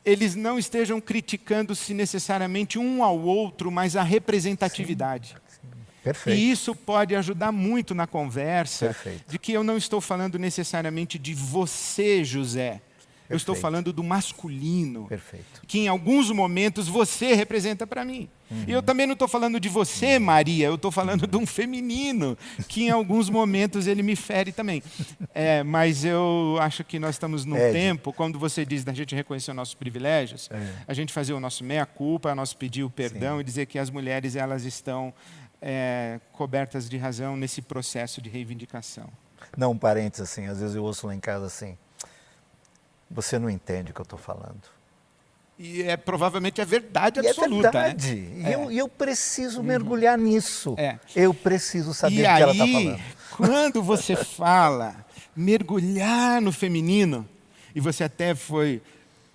eles não estejam criticando-se necessariamente um ao outro, mas a representatividade. Perfeito. E isso pode ajudar muito na conversa. Perfeito. De que eu não estou falando necessariamente de você, José. Eu estou falando do masculino. Perfeito. Que em alguns momentos você representa para mim. E eu também não estou falando de você, Maria, eu estou falando de um feminino, que em alguns momentos ele me fere também. Mas eu acho que nós estamos num tempo, quando você diz da gente reconhecer os nossos privilégios, a gente fazer o nosso meia-culpa, nós pedir o perdão e dizer que as mulheres elas estão cobertas de razão nesse processo de reivindicação. Não, um parênteses assim, às vezes eu ouço lá em casa assim, você não entende o que eu estou falando. E provavelmente é verdade E absoluta, é verdade. né? E eu preciso mergulhar nisso. É. Eu preciso saber E o que ela está aí, falando. quando você fala mergulhar no feminino, e você até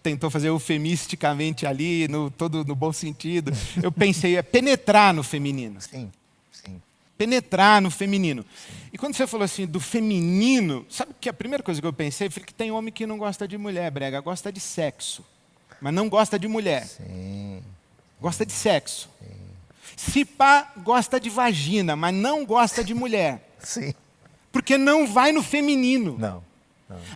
tentou fazer eufemisticamente ali, todo no bom sentido, eu pensei, penetrar no feminino. Sim, sim. Penetrar no feminino. E quando você falou assim do feminino, sabe que a primeira coisa que eu pensei foi que tem homem que não gosta de mulher, Brega, gosta de sexo, mas não gosta de mulher. Sim. Gosta de sexo. Se pá, gosta de vagina, mas não gosta de mulher. Sim. Porque não vai no feminino. Não.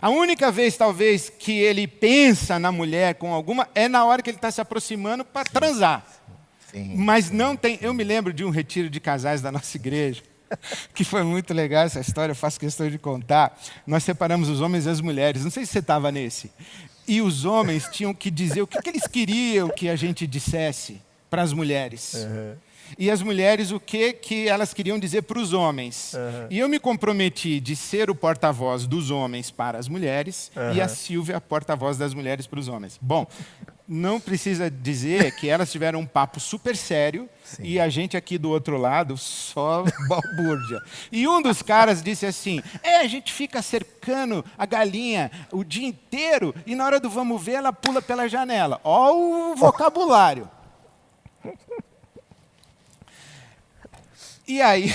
A única vez, talvez, que ele pensa na mulher com alguma, é na hora que ele está se aproximando para transar. Sim. Mas não tem... Eu me lembro de um retiro de casais da nossa igreja, que foi muito legal essa história, eu faço questão de contar. Nós separamos os homens e as mulheres, não sei se você estava nesse. E os homens tinham que dizer o que eles queriam que a gente dissesse para as mulheres. E as mulheres o que elas queriam dizer para os homens. E eu me comprometi de ser o porta-voz dos homens para as mulheres e a Silvia a porta-voz das mulheres para os homens. Bom, não precisa dizer que elas tiveram um papo super sério. Sim. E a gente aqui do outro lado só balbúrdia. E um dos caras disse assim, a gente fica cercando a galinha o dia inteiro e na hora do vamos ver ela pula pela janela. Ó o vocabulário. E aí...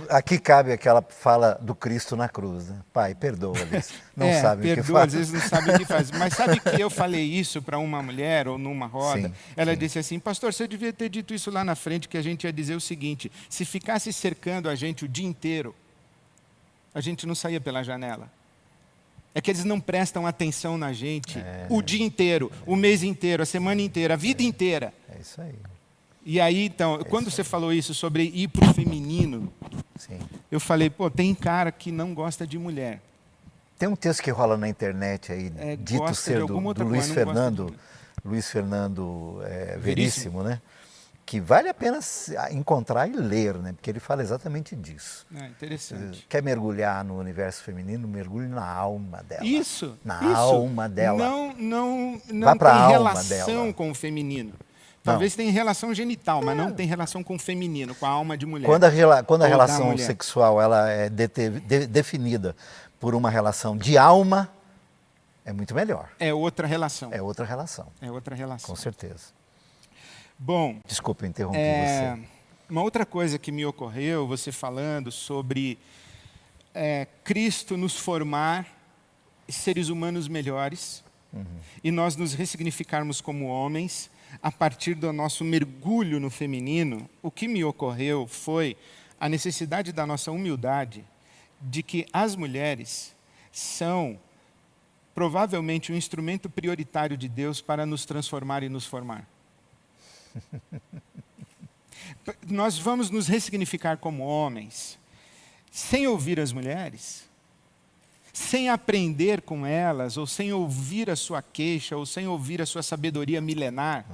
Aqui cabe aquela fala do Cristo na cruz, né? Pai, perdoa-lhes, não sabem o que fazem. Às vezes não sabem o que fazem. Mas sabe que eu falei isso para uma mulher, ou numa roda? Sim, ela disse assim, pastor, você devia ter dito isso lá na frente, que a gente ia dizer o seguinte, se ficasse cercando a gente o dia inteiro, a gente não saía pela janela. É que eles não prestam atenção na gente o dia inteiro, o mês inteiro, a semana inteira, a vida inteira. É isso aí. E aí, então, quando você falou isso sobre ir para o feminino, sim. Eu falei, tem cara que não gosta de mulher. Tem um texto que rola na internet aí, dito ser do Luiz Fernando Veríssimo, né? Que vale a pena encontrar e ler, né? Porque ele fala exatamente disso. Interessante. Quer mergulhar no universo feminino? Mergulhe na alma dela. Isso. Alma dela. Não Vá pra tem alma relação dela. com o feminino. Talvez tenha relação genital, mas não tem relação com o feminino, com a alma de mulher. Quando a relação sexual ela é definida por uma relação de alma, é muito melhor. É outra relação. É outra relação. É outra relação. Com certeza. Bom... Desculpa, eu interrompi você. Uma outra coisa que me ocorreu, você falando sobre Cristo nos formar seres humanos melhores e nós nos ressignificarmos como homens, a partir do nosso mergulho no feminino, o que me ocorreu foi a necessidade da nossa humildade de que as mulheres são provavelmente um instrumento prioritário de Deus para nos transformar e nos formar. Nós vamos nos ressignificar como homens, sem ouvir as mulheres, sem aprender com elas, ou sem ouvir a sua queixa, ou sem ouvir a sua sabedoria milenar,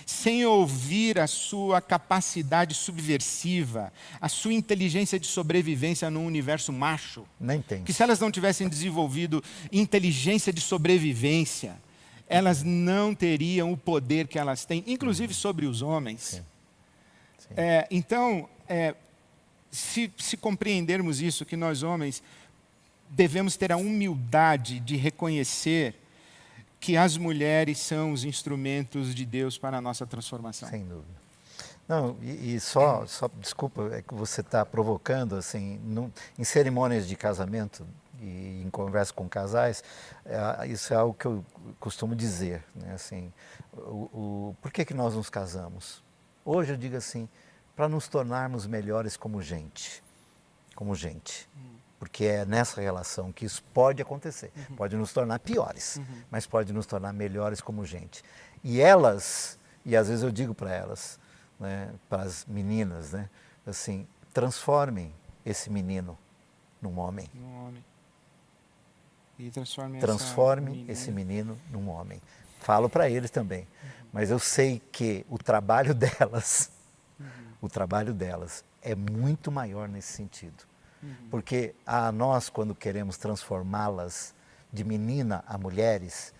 sem ouvir a sua capacidade subversiva, a sua inteligência de sobrevivência num universo macho. Nem tem. Que se elas não tivessem desenvolvido inteligência de sobrevivência, elas não teriam o poder que elas têm, inclusive sobre os homens. Sim. Sim. Então, se compreendermos isso, que nós homens devemos ter a humildade de reconhecer que as mulheres são os instrumentos de Deus para a nossa transformação. Sem dúvida. Não, só desculpa, é que você está provocando, assim, em cerimônias de casamento e em conversa com casais, isso é algo que eu costumo dizer, né? Assim, por que nós nos casamos? Hoje eu digo assim, para nos tornarmos melhores como gente. Porque é nessa relação que isso pode acontecer. Pode nos tornar piores, mas pode nos tornar melhores como gente. E elas, e às vezes eu digo para elas, né, para as meninas, né, assim, transformem esse menino num homem. E transformem esse menino num homem. Falo para eles também. Mas eu sei que o trabalho delas O trabalho delas é muito maior nesse sentido. Porque a nós, quando queremos transformá-las de menina a mulheres,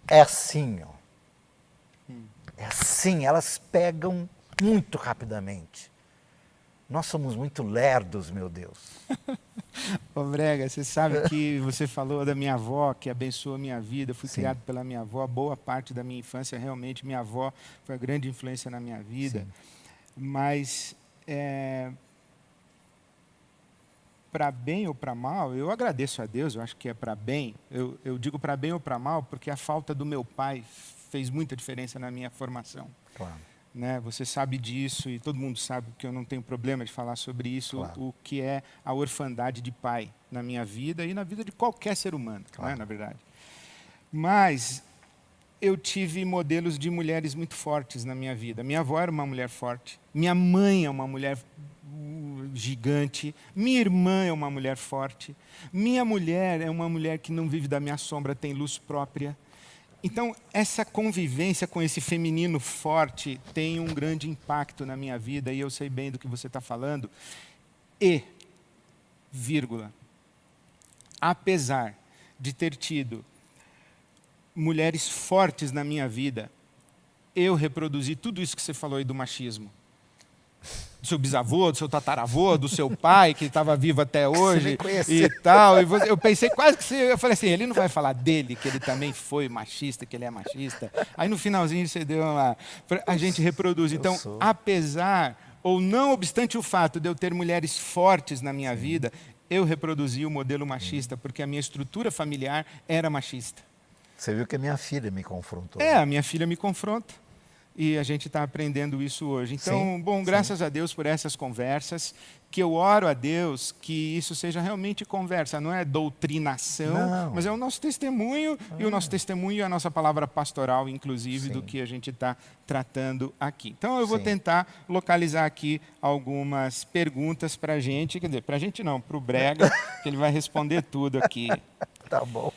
é assim, ó. É assim, elas pegam muito rapidamente. Nós somos muito lerdos, meu Deus. Ô Brega, você sabe que você falou da minha avó, que abençoou a minha vida. Eu fui Sim. criado pela minha avó, boa parte da minha infância, realmente, minha avó foi a grande influência na minha vida. Sim. Mas, para bem ou para mal, eu agradeço a Deus, eu acho que é para bem. Eu digo para bem ou para mal, porque a falta do meu pai fez muita diferença na minha formação. Claro. Né? Você sabe disso e todo mundo sabe que eu não tenho problema de falar sobre isso, Claro. o que é a orfandade de pai na minha vida e na vida de qualquer ser humano, Claro. né, na verdade. Mas eu tive modelos de mulheres muito fortes na minha vida. Minha avó era uma mulher forte, minha mãe é uma mulher gigante, minha irmã é uma mulher forte, minha mulher é uma mulher que não vive da minha sombra, tem luz própria. Então, essa convivência com esse feminino forte tem um grande impacto na minha vida, e eu sei bem do que você está falando. E, vírgula, apesar de ter tido mulheres fortes na minha vida, eu reproduzi tudo isso que você falou aí do machismo. Do seu bisavô, do seu tataravô, do seu pai, que estava vivo até hoje e tal. E eu pensei quase que você... Eu falei assim, ele não vai falar dele, que ele também foi machista, que ele é machista. Aí no finalzinho você deu uma... A gente reproduz. Então, apesar, ou não obstante o fato de eu ter mulheres fortes na minha vida, eu reproduzi o modelo machista, porque a minha estrutura familiar era machista. Você viu que a minha filha me confrontou. A minha filha me confronta. E a gente está aprendendo isso hoje. Então, bom, graças a Deus por essas conversas, que eu oro a Deus que isso seja realmente conversa, não é doutrinação, mas é o nosso testemunho, e o nosso testemunho é a nossa palavra pastoral, inclusive, do que a gente está tratando aqui. Então, eu vou tentar localizar aqui algumas perguntas para a gente, quer dizer, para a gente não, para o Brega, que ele vai responder tudo aqui. Tá bom.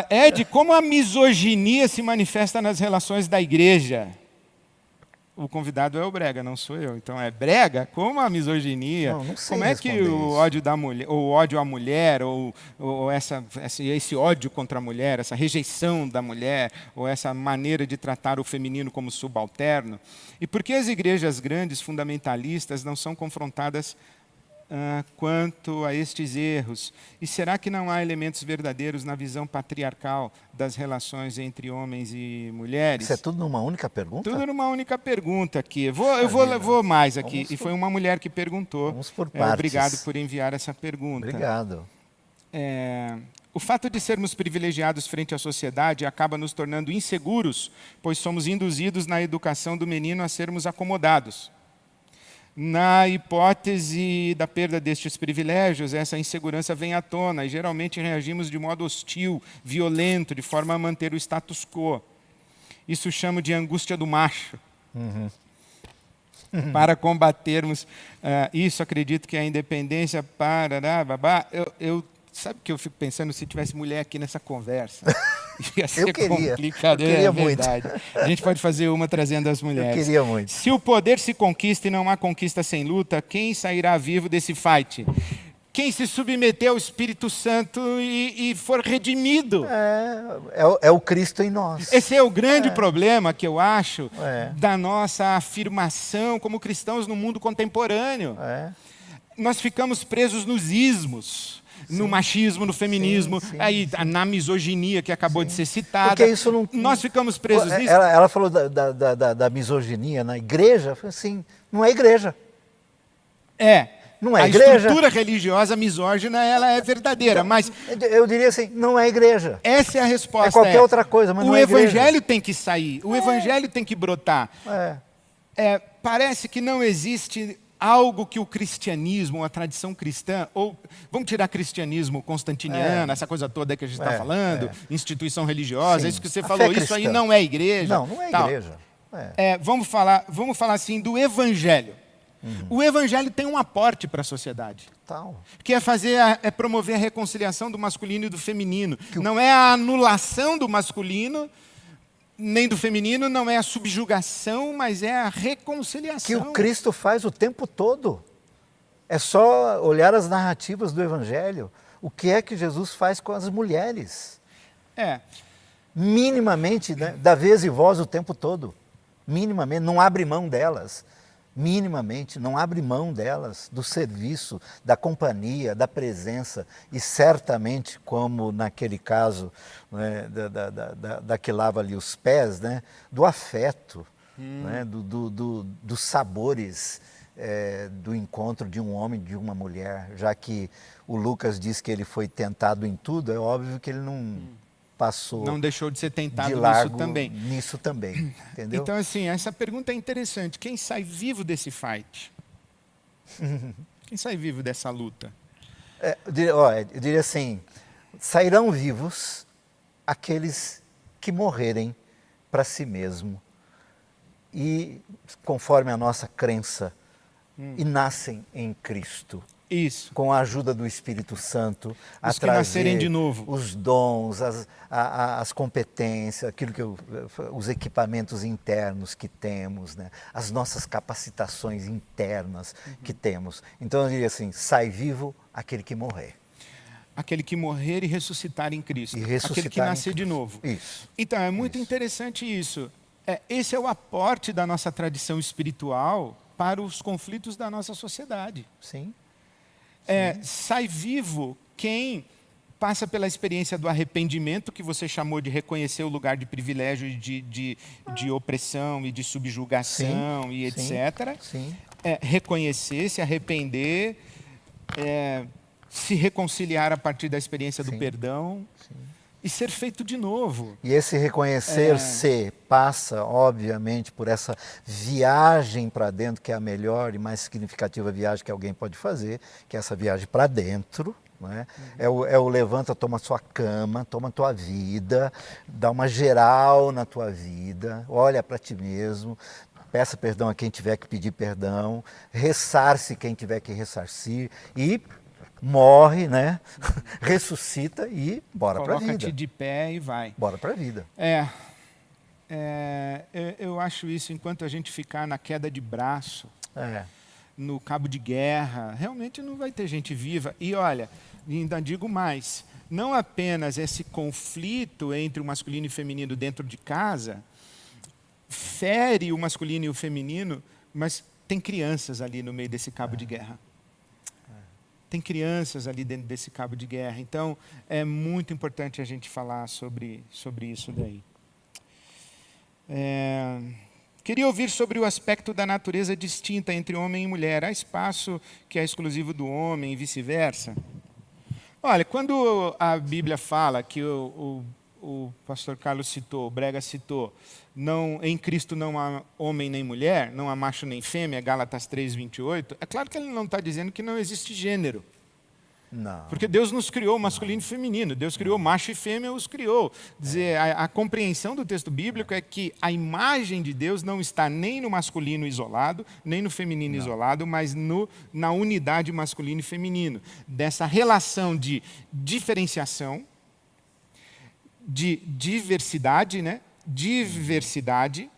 Ed, como a misoginia se manifesta nas relações da igreja? O convidado é o Brega, não sou eu. Então é Brega, como a misoginia? Não sei como é que o ódio da mulher, ou ódio à mulher, ou esse ódio contra a mulher, essa rejeição da mulher, ou essa maneira de tratar o feminino como subalterno? E por que as igrejas grandes fundamentalistas não são confrontadas quanto a estes erros? E será que não há elementos verdadeiros na visão patriarcal das relações entre homens e mulheres? Isso é tudo numa única pergunta? Tudo numa única pergunta aqui. Eu vou mais aqui. E foi uma mulher que perguntou. Vamos por partes. Obrigado por enviar essa pergunta. Obrigado. O fato de sermos privilegiados frente à sociedade acaba nos tornando inseguros, pois somos induzidos na educação do menino a sermos acomodados. Na hipótese da perda destes privilégios, essa insegurança vem à tona e geralmente reagimos de modo hostil, violento, de forma a manter o status quo. Isso chamo de angústia do macho. Para combatermos isso, acredito que a independência sabe o que eu fico pensando se tivesse mulher aqui nessa conversa? Ia ser complicado, eu queria verdade. muito. A gente pode fazer uma trazendo as mulheres. Eu queria muito. Se o poder se conquista e não há conquista sem luta, quem sairá vivo desse fight? Quem se submeter ao Espírito Santo e for redimido. É o Cristo em nós. Esse é o grande problema que eu acho da nossa afirmação como cristãos no mundo contemporâneo. Nós ficamos presos nos ismos. No machismo, no feminismo, aí na misoginia que acabou de ser citada. Porque isso não... Nós ficamos presos nisso. Ela falou da misoginia na igreja, assim, não é igreja. Não é igreja. A estrutura religiosa misógina, ela é verdadeira, mas... Eu diria assim, não é igreja. Essa é a resposta. É qualquer outra coisa, mas não é igreja. O evangelho tem que sair, o evangelho tem que brotar. Parece que não existe algo que o cristianismo, a tradição cristã, ou vamos tirar cristianismo constantiniano, essa coisa toda que a gente está falando, instituição religiosa, isso que você falou, isso aí não é igreja. Não é igreja. Vamos falar assim do evangelho. O evangelho tem um aporte para a sociedade, que é promover a reconciliação do masculino e do feminino. Não é a anulação do masculino nem do feminino, não é a subjugação, mas é a reconciliação. Que o Cristo faz o tempo todo. É só olhar as narrativas do Evangelho. O que é que Jesus faz com as mulheres? É, Minimamente, né? Da vez e voz o tempo todo. Minimamente, não abre mão delas. Minimamente, não abre mão delas, do serviço, da companhia, da presença. E certamente, como naquele caso, né, da que lava ali os pés, né, do afeto, né, dos sabores do encontro de um homem e de uma mulher. Já que o Lucas diz que ele foi tentado em tudo, é óbvio que ele não passou não deixou de ser tentado de largo nisso também, entendeu? Então, assim, essa pergunta é interessante. Quem sai vivo desse fight? Quem sai vivo dessa luta? Eu diria assim, sairão vivos aqueles que morrerem para si mesmo e, conforme a nossa crença, e nascem em Cristo. Isso. Com a ajuda do Espírito Santo, a Os que nascerem de trazer novo. os dons, as competências, os equipamentos internos que temos, né? As nossas capacitações internas que temos. Então eu diria assim, sai vivo aquele que morrer. Aquele que morrer e ressuscitar em Cristo. E ressuscitar aquele que nascer de novo. Isso. Então, é muito interessante isso. Esse é o aporte da nossa tradição espiritual para os conflitos da nossa sociedade. Sim. Sai vivo quem passa pela experiência do arrependimento, que você chamou de reconhecer o lugar de privilégio, de opressão e de subjugação, Sim, e etc. Sim. Reconhecer, se arrepender, se reconciliar a partir da experiência do perdão e ser feito de novo. E esse reconhecer-se passa, obviamente, por essa viagem para dentro, que é a melhor e mais significativa viagem que alguém pode fazer, que é essa viagem para dentro. Não é? É o levanta, toma sua cama, toma tua vida, dá uma geral na tua vida, olha para ti mesmo, peça perdão a quem tiver que pedir perdão, ressarce quem tiver que ressarcir e morre, né? Ressuscita e bora para a vida. Coloca-te de pé e vai. Bora para a vida. Eu acho isso, enquanto a gente ficar na queda de braço, no cabo de guerra, realmente não vai ter gente viva. E olha, ainda digo mais, não apenas esse conflito entre o masculino e o feminino dentro de casa fere o masculino e o feminino, mas tem crianças ali no meio desse cabo de guerra. Tem crianças ali dentro desse cabo de guerra. Então, é muito importante a gente falar sobre isso daí. Queria ouvir sobre o aspecto da natureza distinta entre homem e mulher. Há espaço que é exclusivo do homem e vice-versa? Olha, quando a Bíblia fala que o pastor Carlos citou, o Brega citou, em Cristo não há homem nem mulher, não há macho nem fêmea, Gálatas 3:28, é claro que ele não está dizendo que não existe gênero. Não. Porque Deus nos criou masculino e feminino, Deus criou macho e fêmea, os criou. Dizer, a compreensão do texto bíblico é que a imagem de Deus não está nem no masculino isolado, nem no feminino isolado, mas na unidade masculino e feminino. Dessa relação de diferenciação, de diversidade, né? Diversidade,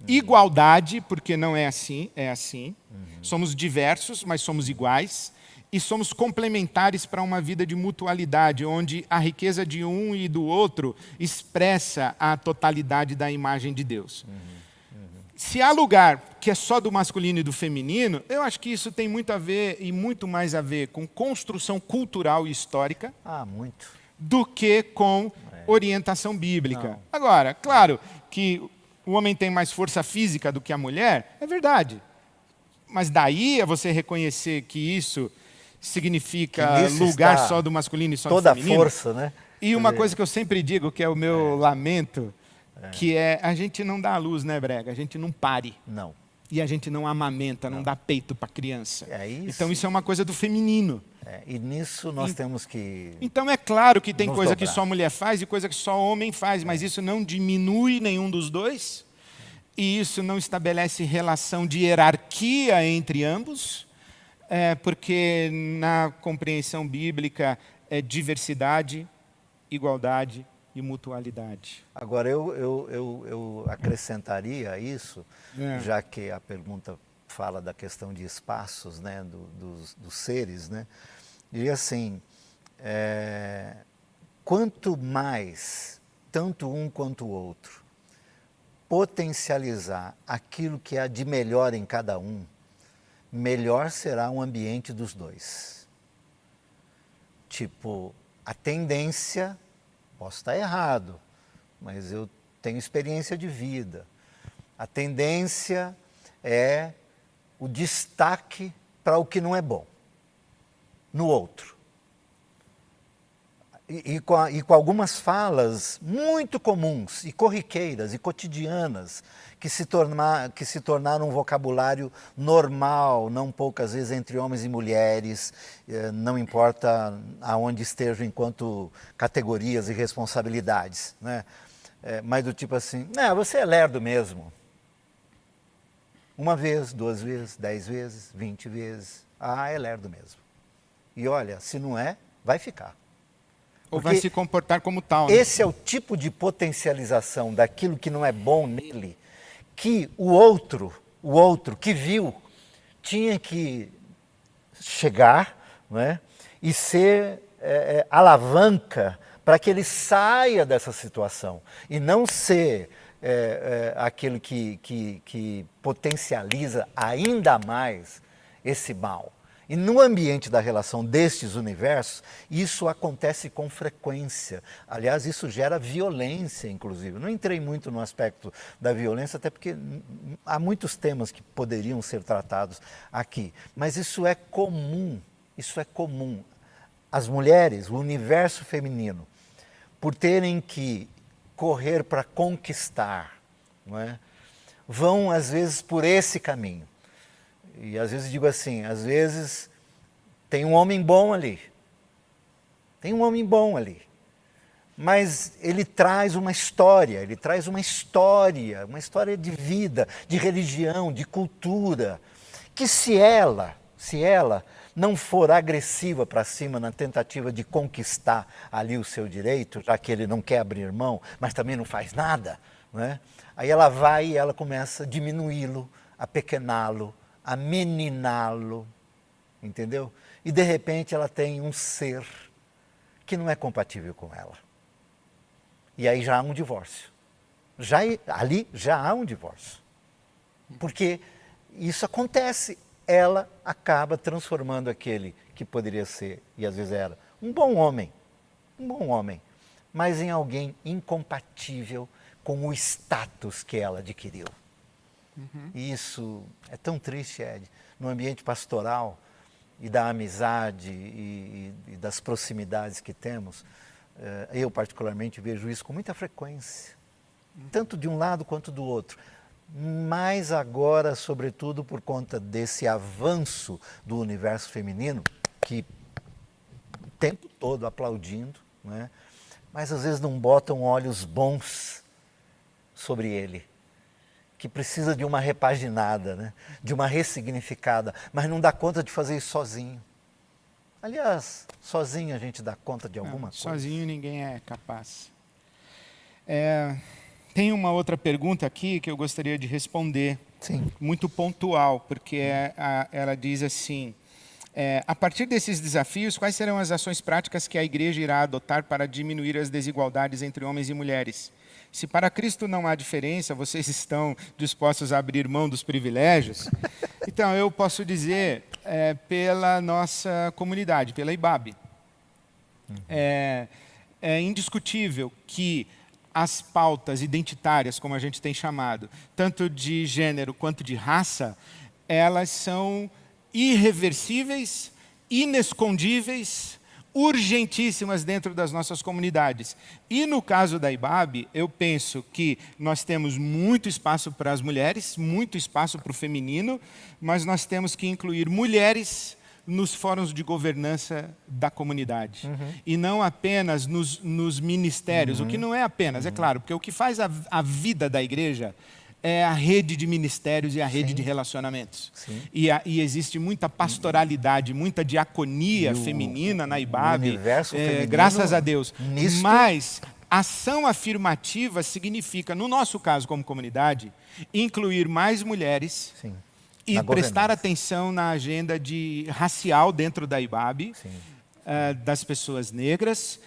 igualdade, porque não é assim, é assim. Somos diversos, mas somos iguais. E somos complementares para uma vida de mutualidade, onde a riqueza de um e do outro expressa a totalidade da imagem de Deus. Se há lugar que é só do masculino e do feminino, eu acho que isso tem muito a ver, e muito mais a ver, com construção cultural e histórica. Muito. Do que com orientação bíblica. Não. Agora, claro que o homem tem mais força física do que a mulher, é verdade. Mas daí a você reconhecer que isso significa lugar só do masculino e só do feminino. Toda a força, né? E uma coisa que eu sempre digo, que é o meu lamento, que é a gente não dá a luz, né, Brega? A gente não pare. Não. E a gente não amamenta, não dá peito para a criança. Isso. Então isso é uma coisa do feminino. E nisso nós temos que... Então é claro que tem coisa que só mulher faz e coisa que só homem faz, mas isso não diminui nenhum dos dois. E isso não estabelece relação de hierarquia entre ambos, porque na compreensão bíblica é diversidade, igualdade e mutualidade. Agora, eu acrescentaria a isso, já que a pergunta fala da questão de espaços, né, dos seres, né, diria assim, quanto mais, tanto um quanto o outro, potencializar aquilo que há de melhor em cada um, melhor será o ambiente dos dois. Tipo, a tendência, posso estar errado, mas eu tenho experiência de vida. A tendência é o destaque para o que não é bom no outro. E com algumas falas muito comuns e corriqueiras e cotidianas que se tornaram um vocabulário normal, não poucas vezes entre homens e mulheres, não importa aonde estejam enquanto categorias e responsabilidades, né? Mas do tipo assim, você é lerdo mesmo. Uma vez, 2 vezes, 10 vezes, 20 vezes. É lerdo mesmo. E olha, se não é, vai ficar. Ou vai se comportar como tal. Né? Esse é o tipo de potencialização daquilo que não é bom nele, que o outro que viu, tinha que chegar, né, e ser alavanca para que ele saia dessa situação. E não ser aquilo que potencializa ainda mais esse mal. E no ambiente da relação destes universos, isso acontece com frequência. Aliás, isso gera violência, inclusive. Não entrei muito no aspecto da violência, até porque há muitos temas que poderiam ser tratados aqui. Mas isso é comum, isso é comum. As mulheres, o universo feminino, por terem que correr para conquistar, não é? Vão, às vezes, por esse caminho. E às vezes digo assim, às vezes tem um homem bom ali. Tem um homem bom ali. Mas ele traz uma história, uma história de vida, de religião, de cultura, que se ela não for agressiva para cima na tentativa de conquistar ali o seu direito, já que ele não quer abrir mão, mas também não faz nada, né? Aí ela vai e ela começa a diminuí-lo, a pequená-lo, a meniná-lo, entendeu? E de repente ela tem um ser que não é compatível com ela. E aí já há um divórcio. Ali já há um divórcio. Porque isso acontece. Ela acaba transformando aquele que poderia ser, e às vezes era, um bom homem, mas em alguém incompatível com o status que ela adquiriu. E isso é tão triste, Ed, no ambiente pastoral e da amizade e das proximidades que temos. Eu particularmente vejo isso com muita frequência, tanto de um lado quanto do outro. Mas agora, sobretudo por conta desse avanço do universo feminino, que o tempo todo aplaudindo, né? Mas às vezes não botam olhos bons sobre ele, que precisa de uma repaginada, né? De uma ressignificada, mas não dá conta de fazer isso sozinho. Aliás, sozinho a gente dá conta de alguma coisa. Sozinho ninguém é capaz. Tem uma outra pergunta aqui que eu gostaria de responder. Sim. Muito pontual, porque ela diz assim, a partir desses desafios, quais serão as ações práticas que a igreja irá adotar para diminuir as desigualdades entre homens e mulheres? Se para Cristo não há diferença, vocês estão dispostos a abrir mão dos privilégios? Então, eu posso dizer, pela nossa comunidade, pela IBAB. É indiscutível que as pautas identitárias, como a gente tem chamado, tanto de gênero quanto de raça, elas são irreversíveis, inescondíveis, urgentíssimas dentro das nossas comunidades. E no caso da IBAB, eu penso que nós temos muito espaço para as mulheres, muito espaço para o feminino, mas nós temos que incluir mulheres nos fóruns de governança da comunidade. E não apenas nos ministérios, o que não é apenas, é claro, porque o que faz a vida da igreja é a rede de ministérios e a rede de relacionamentos. E existe muita pastoralidade, muita diaconia feminina na IBAB, universo feminino, graças a Deus. Mas ação afirmativa significa, no nosso caso como comunidade, incluir mais mulheres Sim. e Na prestar governança. atenção na agenda racial dentro da IBAB, Sim. das pessoas negras,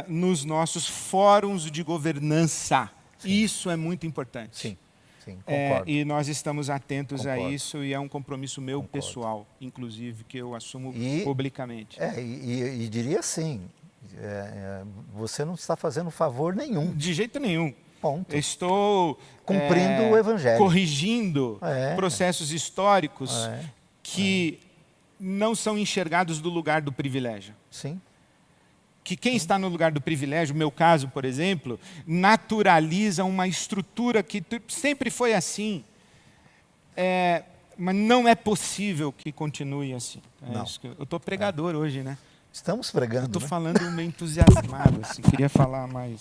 nos nossos fóruns de governança. Isso é muito importante. Sim. Sim, concordo. E nós estamos atentos a Concordo. isso e é um compromisso meu pessoal, inclusive, que eu assumo publicamente. E diria assim, você não está fazendo favor nenhum. De jeito nenhum. Ponto. Estou Cumprindo o Evangelho. corrigindo processos históricos que não são enxergados do lugar do privilégio. Sim. Que quem está no lugar do privilégio, meu caso, por exemplo, naturaliza uma estrutura que sempre foi assim. Mas não é possível que continue assim. Eu estou pregador hoje, né? Estamos pregando. Estou né? falando meio entusiasmado, assim, queria falar mais.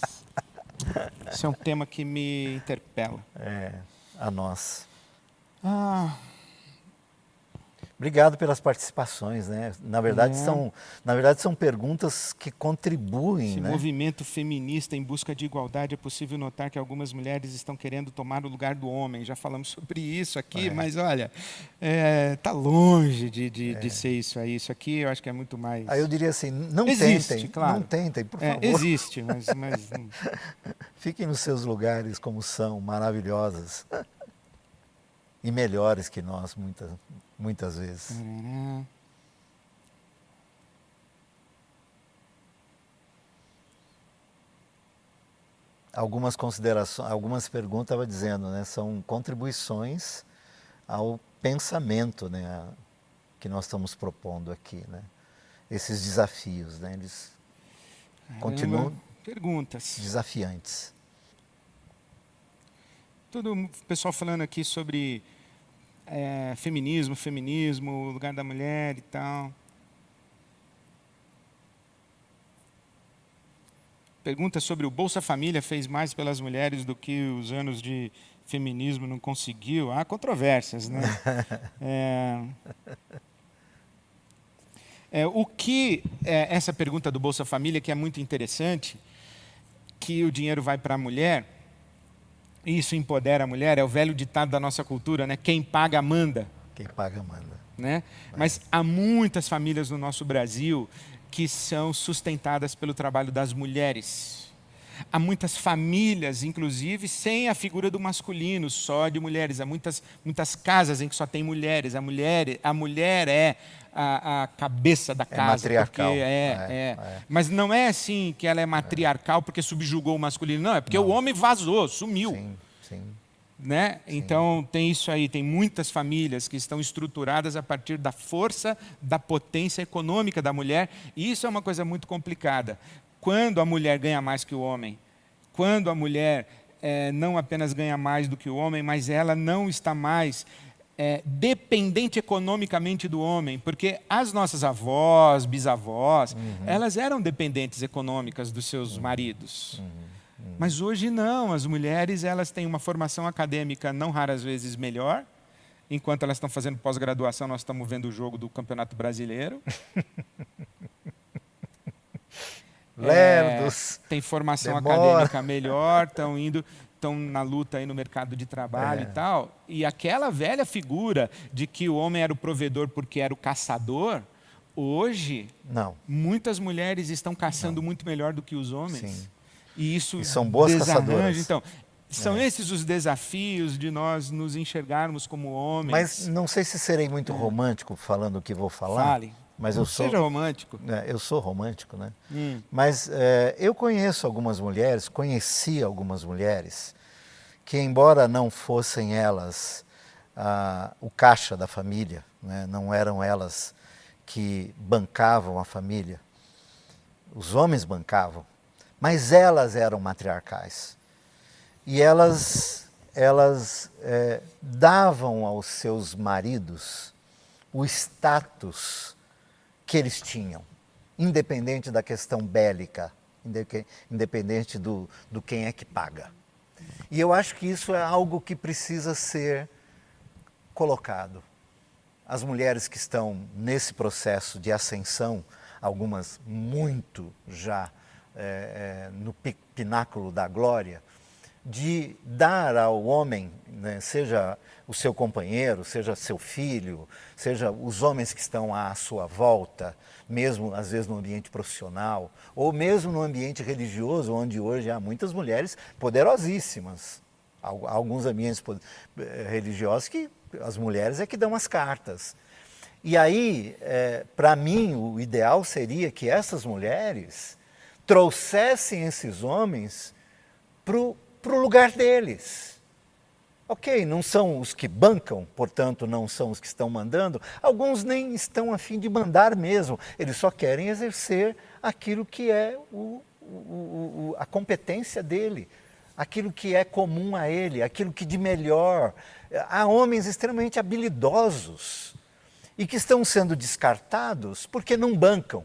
Esse é um tema que me interpela. A nós. Ah, Obrigado pelas participações, né? Na verdade são perguntas que contribuem, esse né? movimento feminista em busca de igualdade, é possível notar que algumas mulheres estão querendo tomar o lugar do homem. Já falamos sobre isso aqui, mas olha, está longe de ser isso aí. Isso aqui eu acho que é muito mais... Aí eu diria assim, não existe, tentem, claro. não tentem, por favor. Existe, mas Fiquem nos seus lugares como são, maravilhosas. E melhores que nós, muitas vezes. Algumas considerações, algumas perguntas estava dizendo, né, são contribuições ao pensamento, né, que nós estamos propondo aqui, né? Esses desafios, né, eles continuam perguntas. desafiantes. Todo o pessoal falando aqui sobre feminismo, o lugar da mulher e tal. Pergunta sobre o Bolsa Família fez mais pelas mulheres do que os anos de feminismo não conseguiu. Há controvérsias, né? Essa pergunta do Bolsa Família, que é muito interessante, que o dinheiro vai para a mulher, isso empodera a mulher, é o velho ditado da nossa cultura, né? Quem paga, manda. Quem paga, manda. Né? Mas há muitas famílias no nosso Brasil que são sustentadas pelo trabalho das mulheres. Há muitas famílias, inclusive, sem a figura do masculino, só de mulheres. Há muitas casas em que só tem mulheres. A mulher é a cabeça da casa. Matriarcal. Mas não é assim que ela é matriarcal porque subjugou o masculino. Não, é porque o homem vazou, sumiu. Sim. Né? Então tem isso aí, tem muitas famílias que estão estruturadas a partir da força, da potência econômica da mulher, e isso é uma coisa muito complicada. Quando a mulher ganha mais que o homem, quando a mulher não apenas ganha mais do que o homem, mas ela não está mais dependente economicamente do homem, porque as nossas avós, bisavós, elas eram dependentes econômicas dos seus maridos. Mas hoje não, as mulheres elas têm uma formação acadêmica não raras vezes melhor. Enquanto elas estão fazendo pós-graduação, nós estamos vendo o jogo do Campeonato Brasileiro. Lerdos. Tem formação Demora. acadêmica melhor, estão na luta aí no mercado de trabalho e tal. E aquela velha figura de que o homem era o provedor porque era o caçador, hoje, muitas mulheres estão caçando muito melhor do que os homens. Sim. E isso são boas caçadoras. Então, são esses os desafios de nós nos enxergarmos como homens. Mas não sei se serei muito romântico falando o que vou falar. Fale. Mas seja romântico. Eu sou romântico, né? Mas eu conheci algumas mulheres que, embora não fossem elas o caixa da família, né? Não eram elas que bancavam a família, os homens bancavam, mas elas eram matriarcais. E elas davam aos seus maridos o status que eles tinham, independente da questão bélica, independente do quem é que paga. E eu acho que isso é algo que precisa ser colocado. As mulheres que estão nesse processo de ascensão, algumas muito já pináculo da glória, de dar ao homem, né, seja o seu companheiro, seja seu filho, seja os homens que estão à sua volta, mesmo às vezes no ambiente profissional, ou mesmo no ambiente religioso, onde hoje há muitas mulheres poderosíssimas. Há alguns ambientes religiosos que as mulheres é que dão as cartas. E aí, para mim, o ideal seria que essas mulheres trouxessem esses homens para o lugar deles. Ok, não são os que bancam, portanto não são os que estão mandando. Alguns nem estão a fim de mandar mesmo, eles só querem exercer aquilo que é a competência dele, aquilo que é comum a ele, aquilo que de melhor. Há homens extremamente habilidosos e que estão sendo descartados porque não bancam.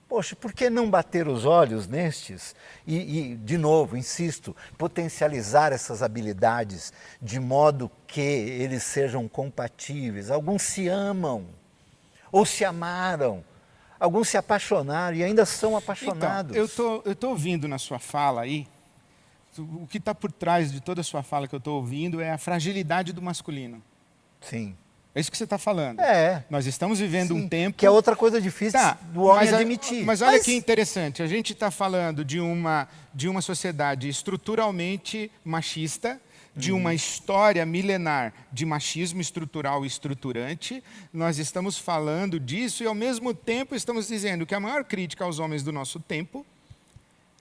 Poxa, por que não bater os olhos nestes e, de novo, insisto, potencializar essas habilidades de modo que eles sejam compatíveis? Alguns se amam, ou se amaram, alguns se apaixonaram e ainda são apaixonados. Então, eu tô ouvindo na sua fala aí, o que está por trás de toda a sua fala que eu estou ouvindo é a fragilidade do masculino. Sim. É isso que você está falando. Nós estamos vivendo um tempo... Que é outra coisa difícil do homem admitir. Mas olha que interessante, a gente está falando de uma sociedade estruturalmente machista, de uma história milenar de machismo estrutural e estruturante. Nós estamos falando disso e, ao mesmo tempo, estamos dizendo que a maior crítica aos homens do nosso tempo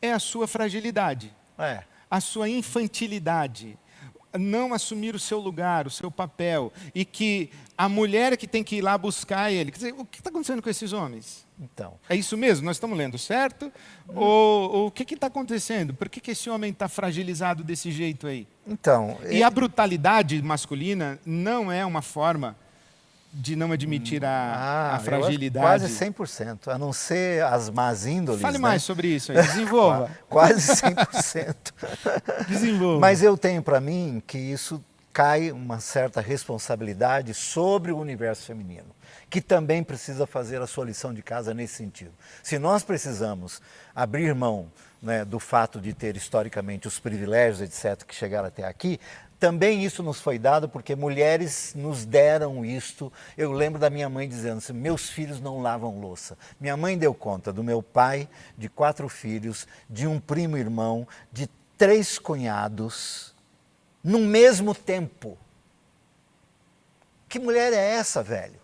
é a sua fragilidade, a sua infantilidade, não assumir o seu lugar, o seu papel, e que a mulher é que tem que ir lá buscar ele. Quer dizer, o que está acontecendo com esses homens? Então, é isso mesmo? Nós estamos lendo certo? Ou o que está acontecendo? Por que esse homem está fragilizado desse jeito aí? Então, e a brutalidade masculina não é uma forma de não admitir a fragilidade? Quase 100%, a não ser as más índoles. Fale mais sobre isso aí, desenvolva. Quase 100%. Desenvolva. Mas eu tenho para mim que isso cai uma certa responsabilidade sobre o universo feminino, que também precisa fazer a sua lição de casa nesse sentido. Se nós precisamos abrir mão, né, do fato de ter historicamente os privilégios, etc., que chegaram até aqui, também isso nos foi dado porque mulheres nos deram isto. Eu lembro da minha mãe dizendo assim, meus filhos não lavam louça. Minha mãe deu conta do meu pai, de 4 filhos, de um primo irmão, de 3 cunhados, no mesmo tempo. Que mulher é essa, velho?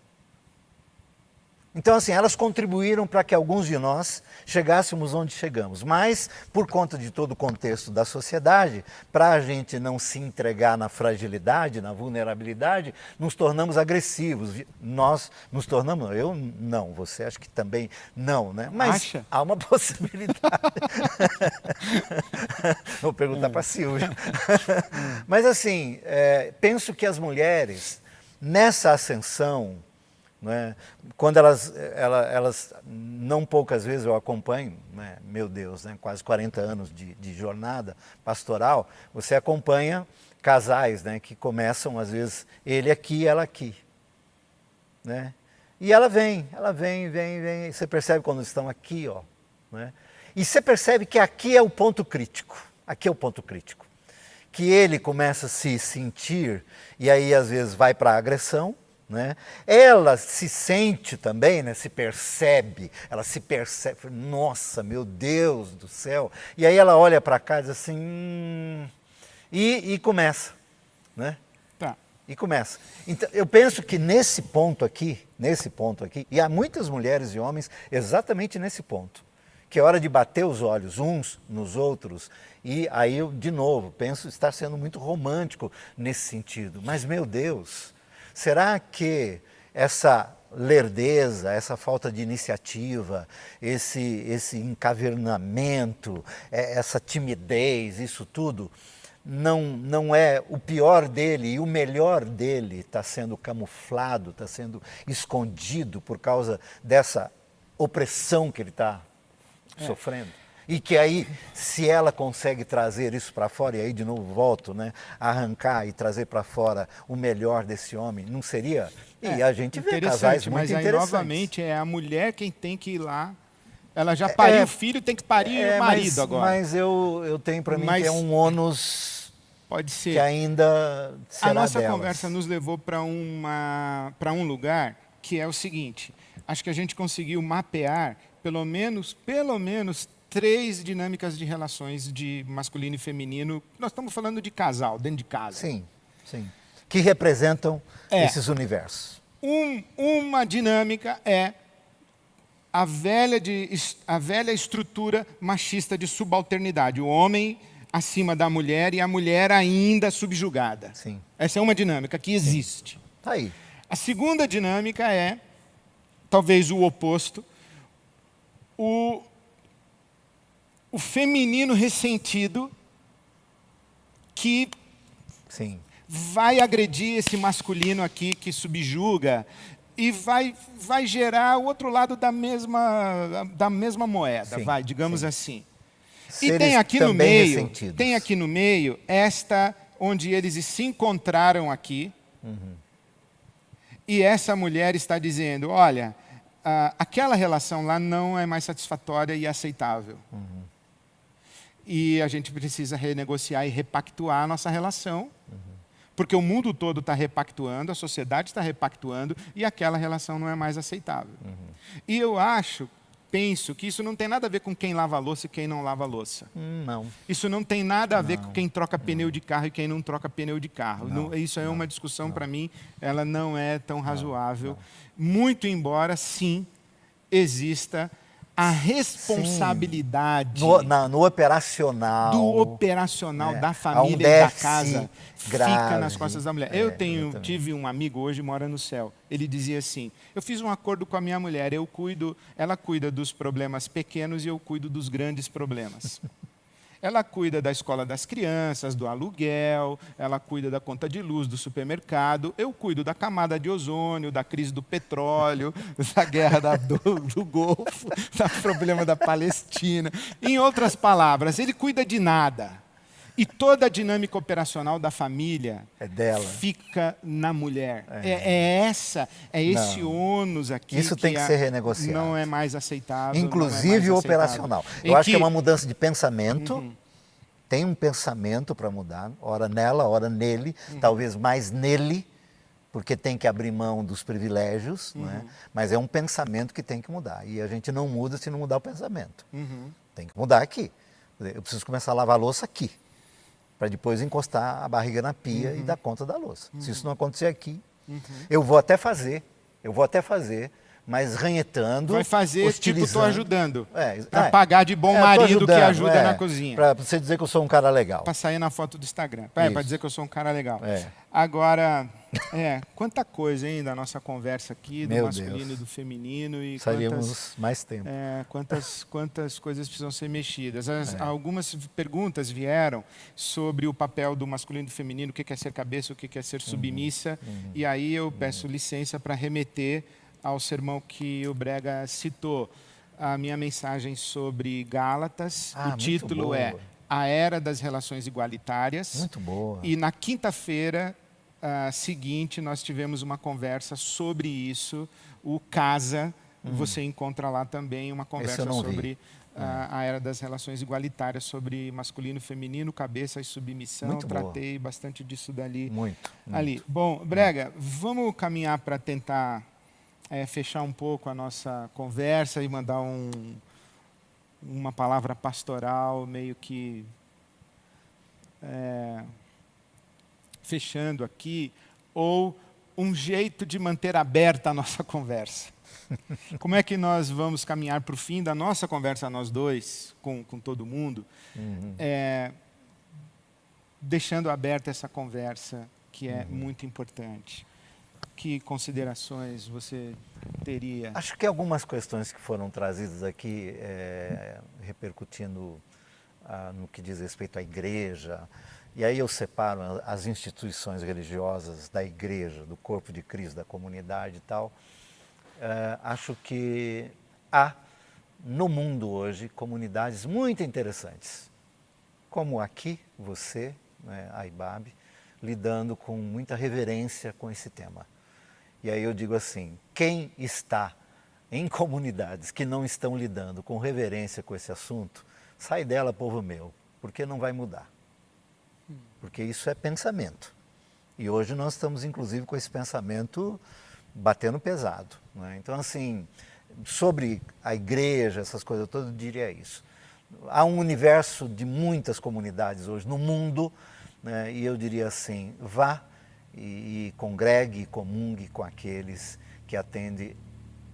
Então, assim, elas contribuíram para que alguns de nós chegássemos onde chegamos. Mas, por conta de todo o contexto da sociedade, para a gente não se entregar na fragilidade, na vulnerabilidade, nos tornamos agressivos. Nós nos tornamos... Eu não, você acha que também não, né? Mas há uma possibilidade. Vou perguntar para a Silvia. Mas, assim, penso que as mulheres, nessa ascensão... né? Quando elas, não poucas vezes eu acompanho, né? Meu Deus, né? Quase 40 anos de jornada pastoral, você acompanha casais, né? Que começam às vezes ele aqui, ela aqui. Né? E ela vem, você percebe quando estão aqui, ó, né? E você percebe que aqui é o ponto crítico, que ele começa a se sentir, e aí às vezes vai para a agressão, né? Ela se sente também, né? Ela se percebe, nossa, meu Deus do céu, e aí ela olha para cá e diz assim, e começa, né? Tá. E começa. Então, eu penso que nesse ponto aqui, e há muitas mulheres e homens exatamente nesse ponto, que é hora de bater os olhos uns nos outros, e aí eu, de novo, penso estar sendo muito romântico nesse sentido, mas meu Deus... Será que essa lerdeza, essa falta de iniciativa, esse encavernamento, essa timidez, isso tudo, não é o pior dele e o melhor dele está sendo camuflado, está sendo escondido por causa dessa opressão que ele está sofrendo? E que aí, se ela consegue trazer isso para fora, e aí de novo volto, né, arrancar e trazer para fora o melhor desse homem, não seria? E a gente vê casais muito mas aí interessantes. novamente é a mulher quem tem que ir lá Ela já pariu o filho, tem que parir o marido agora. Mas eu tenho para mim que é um ônus pode ser. que ainda será A nossa delas. conversa nos levou para um lugar que é o seguinte. Acho que a gente conseguiu mapear pelo menos 3 dinâmicas de relações de masculino e feminino. Nós estamos falando de casal, dentro de casa. Sim, sim. Que representam esses universos. Uma dinâmica é a velha estrutura machista de subalternidade. O homem acima da mulher e a mulher ainda subjugada. Sim. Essa é uma dinâmica que existe. Tá aí. A segunda dinâmica é, talvez o oposto, o feminino ressentido que Sim. vai agredir esse masculino aqui que subjuga e vai gerar o outro lado da mesma moeda, Sim, digamos sim. assim. Seres E tem aqui no também meio, ressentidos. tem aqui no meio esta onde eles se encontraram aqui. E essa mulher está dizendo, olha, aquela relação lá não é mais satisfatória e aceitável. E a gente precisa renegociar e repactuar a nossa relação, porque o mundo todo está repactuando, a sociedade está repactuando, e aquela relação não é mais aceitável. E eu penso que isso não tem nada a ver com quem lava a louça e quem não lava a louça. Não. Isso não tem nada a ver com quem troca pneu de carro e quem não troca pneu de carro. Isso é uma discussão, para mim, ela não é tão razoável. Muito embora, sim, exista a responsabilidade no operacional, do operacional da há um família e da déficit casa grave. fica nas costas da mulher. Tive um amigo hoje, mora no céu. Ele dizia assim, eu fiz um acordo com a minha mulher, ela cuida dos problemas pequenos e eu cuido dos grandes problemas. Ela cuida da escola das crianças, do aluguel, ela cuida da conta de luz, do supermercado, eu cuido da camada de ozônio, da crise do petróleo, da guerra do Golfo, do problema da Palestina. Em outras palavras, ele cuida de nada. E toda a dinâmica operacional da família fica na mulher. Esse ônus aqui. Isso tem que ser renegociado. Não é mais aceitável. Inclusive o operacional. Eu acho que é uma mudança de pensamento. Tem um pensamento para mudar, ora nela, ora nele, talvez mais nele, porque tem que abrir mão dos privilégios, não é? Mas é um pensamento que tem que mudar. E a gente não muda se não mudar o pensamento. Tem que mudar aqui. Eu preciso começar a lavar a louça aqui, para depois encostar a barriga na pia e dar conta da louça. Se isso não acontecer aqui, eu vou até fazer, mas ranhetando, vai fazer, hostilizando. tipo, estou ajudando. Para pagar de bom marido que ajuda na cozinha. Para você dizer que eu sou um cara legal. Para sair na foto do Instagram. Para dizer que eu sou um cara legal. Agora, quanta coisa, hein, da nossa conversa aqui, do masculino e do feminino. E precisaríamos mais tempo. Quantas coisas precisam ser mexidas. Algumas perguntas vieram sobre o papel do masculino e do feminino, o que é ser cabeça, o que é ser submissa. E aí eu peço licença para remeter ao sermão que o Brega citou, a minha mensagem sobre Gálatas. O título é A Era das Relações Igualitárias. Muito boa. E na quinta-feira seguinte, nós tivemos uma conversa sobre isso. O Casa, você encontra lá também uma conversa sobre a Era das Relações Igualitárias, sobre masculino, feminino, cabeça e submissão. Muito Tratei bastante disso dali. Muito. Ali. Bom, Brega, vamos caminhar para tentar fechar um pouco a nossa conversa e mandar uma palavra pastoral, meio que fechando aqui, ou um jeito de manter aberta a nossa conversa. Como é que nós vamos caminhar para o fim da nossa conversa, nós dois, com todo mundo, deixando aberta essa conversa, que é muito importante. Que considerações você teria? Acho que algumas questões que foram trazidas aqui, repercutindo no que diz respeito à igreja, e aí eu separo as instituições religiosas da igreja, do corpo de Cristo, da comunidade e tal. Acho que há no mundo hoje comunidades muito interessantes, como aqui, você, né, a IBAB, lidando com muita reverência com esse tema. E aí eu digo assim, quem está em comunidades que não estão lidando com reverência com esse assunto, sai dela, povo meu, porque não vai mudar. Porque isso é pensamento. E hoje nós estamos, inclusive, com esse pensamento batendo pesado, né? Então, assim, sobre a igreja, essas coisas todas, eu diria isso. Há um universo de muitas comunidades hoje no mundo, né? E eu diria assim, vá e congregue, comungue com aqueles que atendem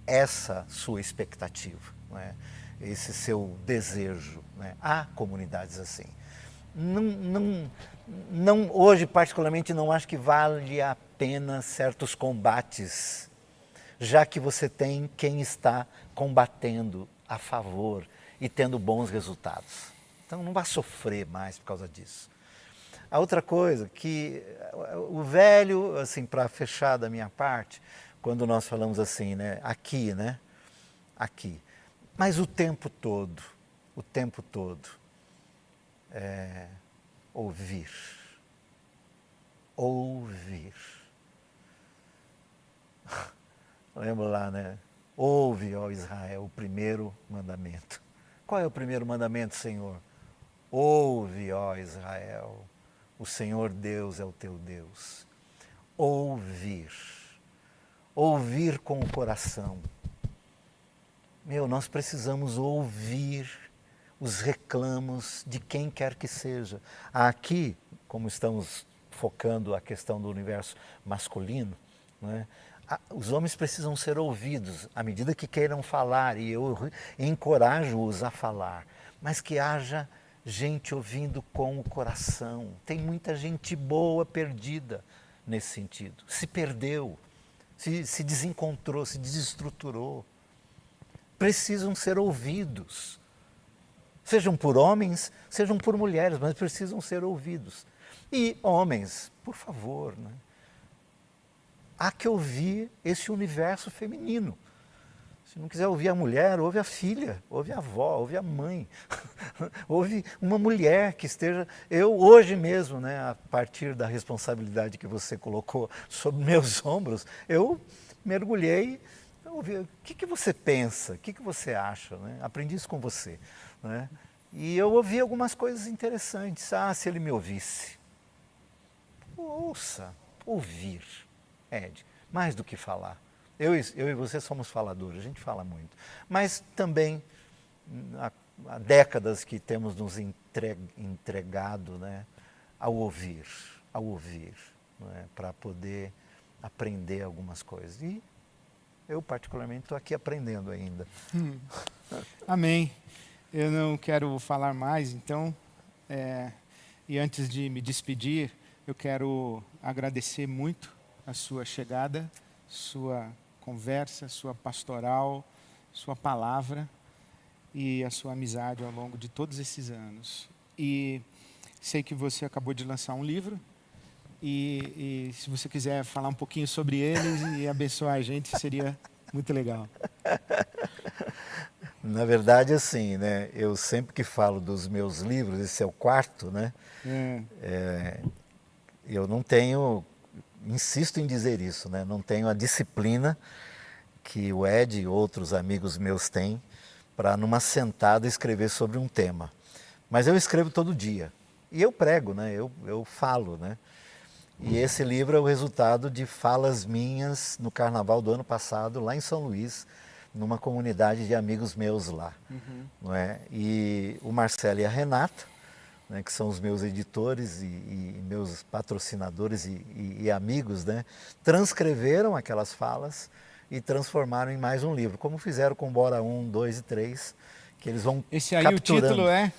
essa sua expectativa, né? Esse seu desejo, né? Há comunidades assim. Não, hoje, particularmente, não acho que vale a pena certos combates, já que você tem quem está combatendo a favor e tendo bons resultados. Então não vai sofrer mais por causa disso. A outra coisa, que o velho, assim, para fechar da minha parte, quando nós falamos assim, né, aqui, né, aqui, mas o tempo todo, ouvir. Lembra lá, né? Ouve, ó Israel, o primeiro mandamento. Qual é o primeiro mandamento, Senhor? Ouve, ó Israel, o Senhor Deus é o teu Deus. Ouvir. Ouvir com o coração. Nós precisamos ouvir os reclamos de quem quer que seja. Aqui, como estamos focando a questão do universo masculino, né, os homens precisam ser ouvidos à medida que queiram falar, e eu encorajo-os a falar, mas que haja gente ouvindo com o coração. Tem muita gente boa perdida nesse sentido. Se perdeu, se desencontrou, se desestruturou. Precisam ser ouvidos. Sejam por homens, sejam por mulheres, mas precisam ser ouvidos. E homens, por favor, né? Há que ouvir esse universo feminino. Se não quiser ouvir a mulher, ouve a filha, ouve a avó, ouve a mãe, ouve uma mulher que esteja... Eu hoje mesmo, né, a partir da responsabilidade que você colocou sobre meus ombros, eu mergulhei, eu ouvi, o que você pensa, o que você acha, né? Aprendi isso com você, né? E eu ouvi algumas coisas interessantes. Se ele me ouvisse. Ouça, ouvir, Ed, mais do que falar. Eu e você somos faladores, a gente fala muito. Mas também, há décadas que temos nos entregado, né, ao ouvir, né, para poder aprender algumas coisas. E eu, particularmente, estou aqui aprendendo ainda. Amém. Eu não quero falar mais, então, e antes de me despedir, eu quero agradecer muito a sua chegada, sua conversa, sua pastoral, sua palavra e a sua amizade ao longo de todos esses anos. E sei que você acabou de lançar um livro, e se você quiser falar um pouquinho sobre eles e abençoar a gente, seria muito legal. Na verdade, assim, né, eu sempre que falo dos meus livros, esse é o quarto, né? Eu não tenho, insisto em dizer isso, né? Não tenho a disciplina que o Ed e outros amigos meus têm para numa sentada escrever sobre um tema. Mas eu escrevo todo dia. E eu prego, né? Eu falo, né? E esse livro é o resultado de falas minhas no carnaval do ano passado, lá em São Luís, numa comunidade de amigos meus lá. Não é? E o Marcelo e a Renata, né, que são os meus editores e meus patrocinadores e amigos, né, transcreveram aquelas falas e transformaram em mais um livro, como fizeram com Bora 1, 2 e 3, que eles vão Esse aí capturando. O título é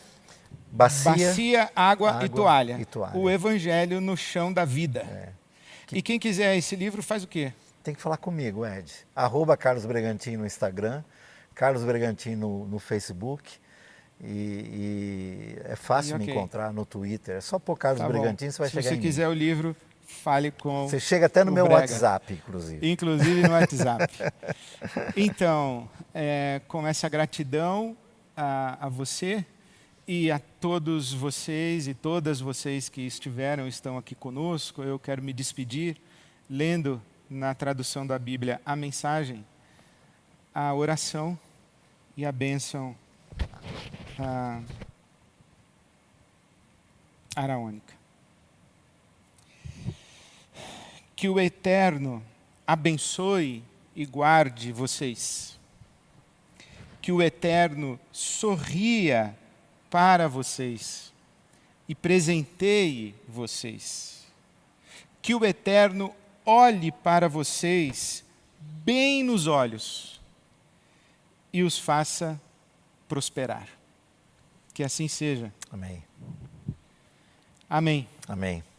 Bacia, Água e Toalha. O Evangelho no Chão da Vida. E quem quiser esse livro faz o quê? Tem que falar comigo, Ed. @Carlos Bregantin no Instagram, Carlos Bregantin no Facebook. E é fácil me encontrar no Twitter. É só pôr Carlos Bregantin, você vai chegar em mim. Se você quiser o livro, fale com Você chega até no meu Brega. WhatsApp, inclusive. Inclusive no WhatsApp. Então, com essa gratidão a você e a todos vocês e todas vocês que estão aqui conosco, eu quero me despedir lendo na tradução da Bíblia a mensagem a oração e a bênção araônica. Que o Eterno abençoe e guarde vocês. Que o Eterno sorria para vocês e presenteie vocês. Que o Eterno olhe para vocês bem nos olhos e os faça prosperar. Que assim seja. Amém. Amém. Amém.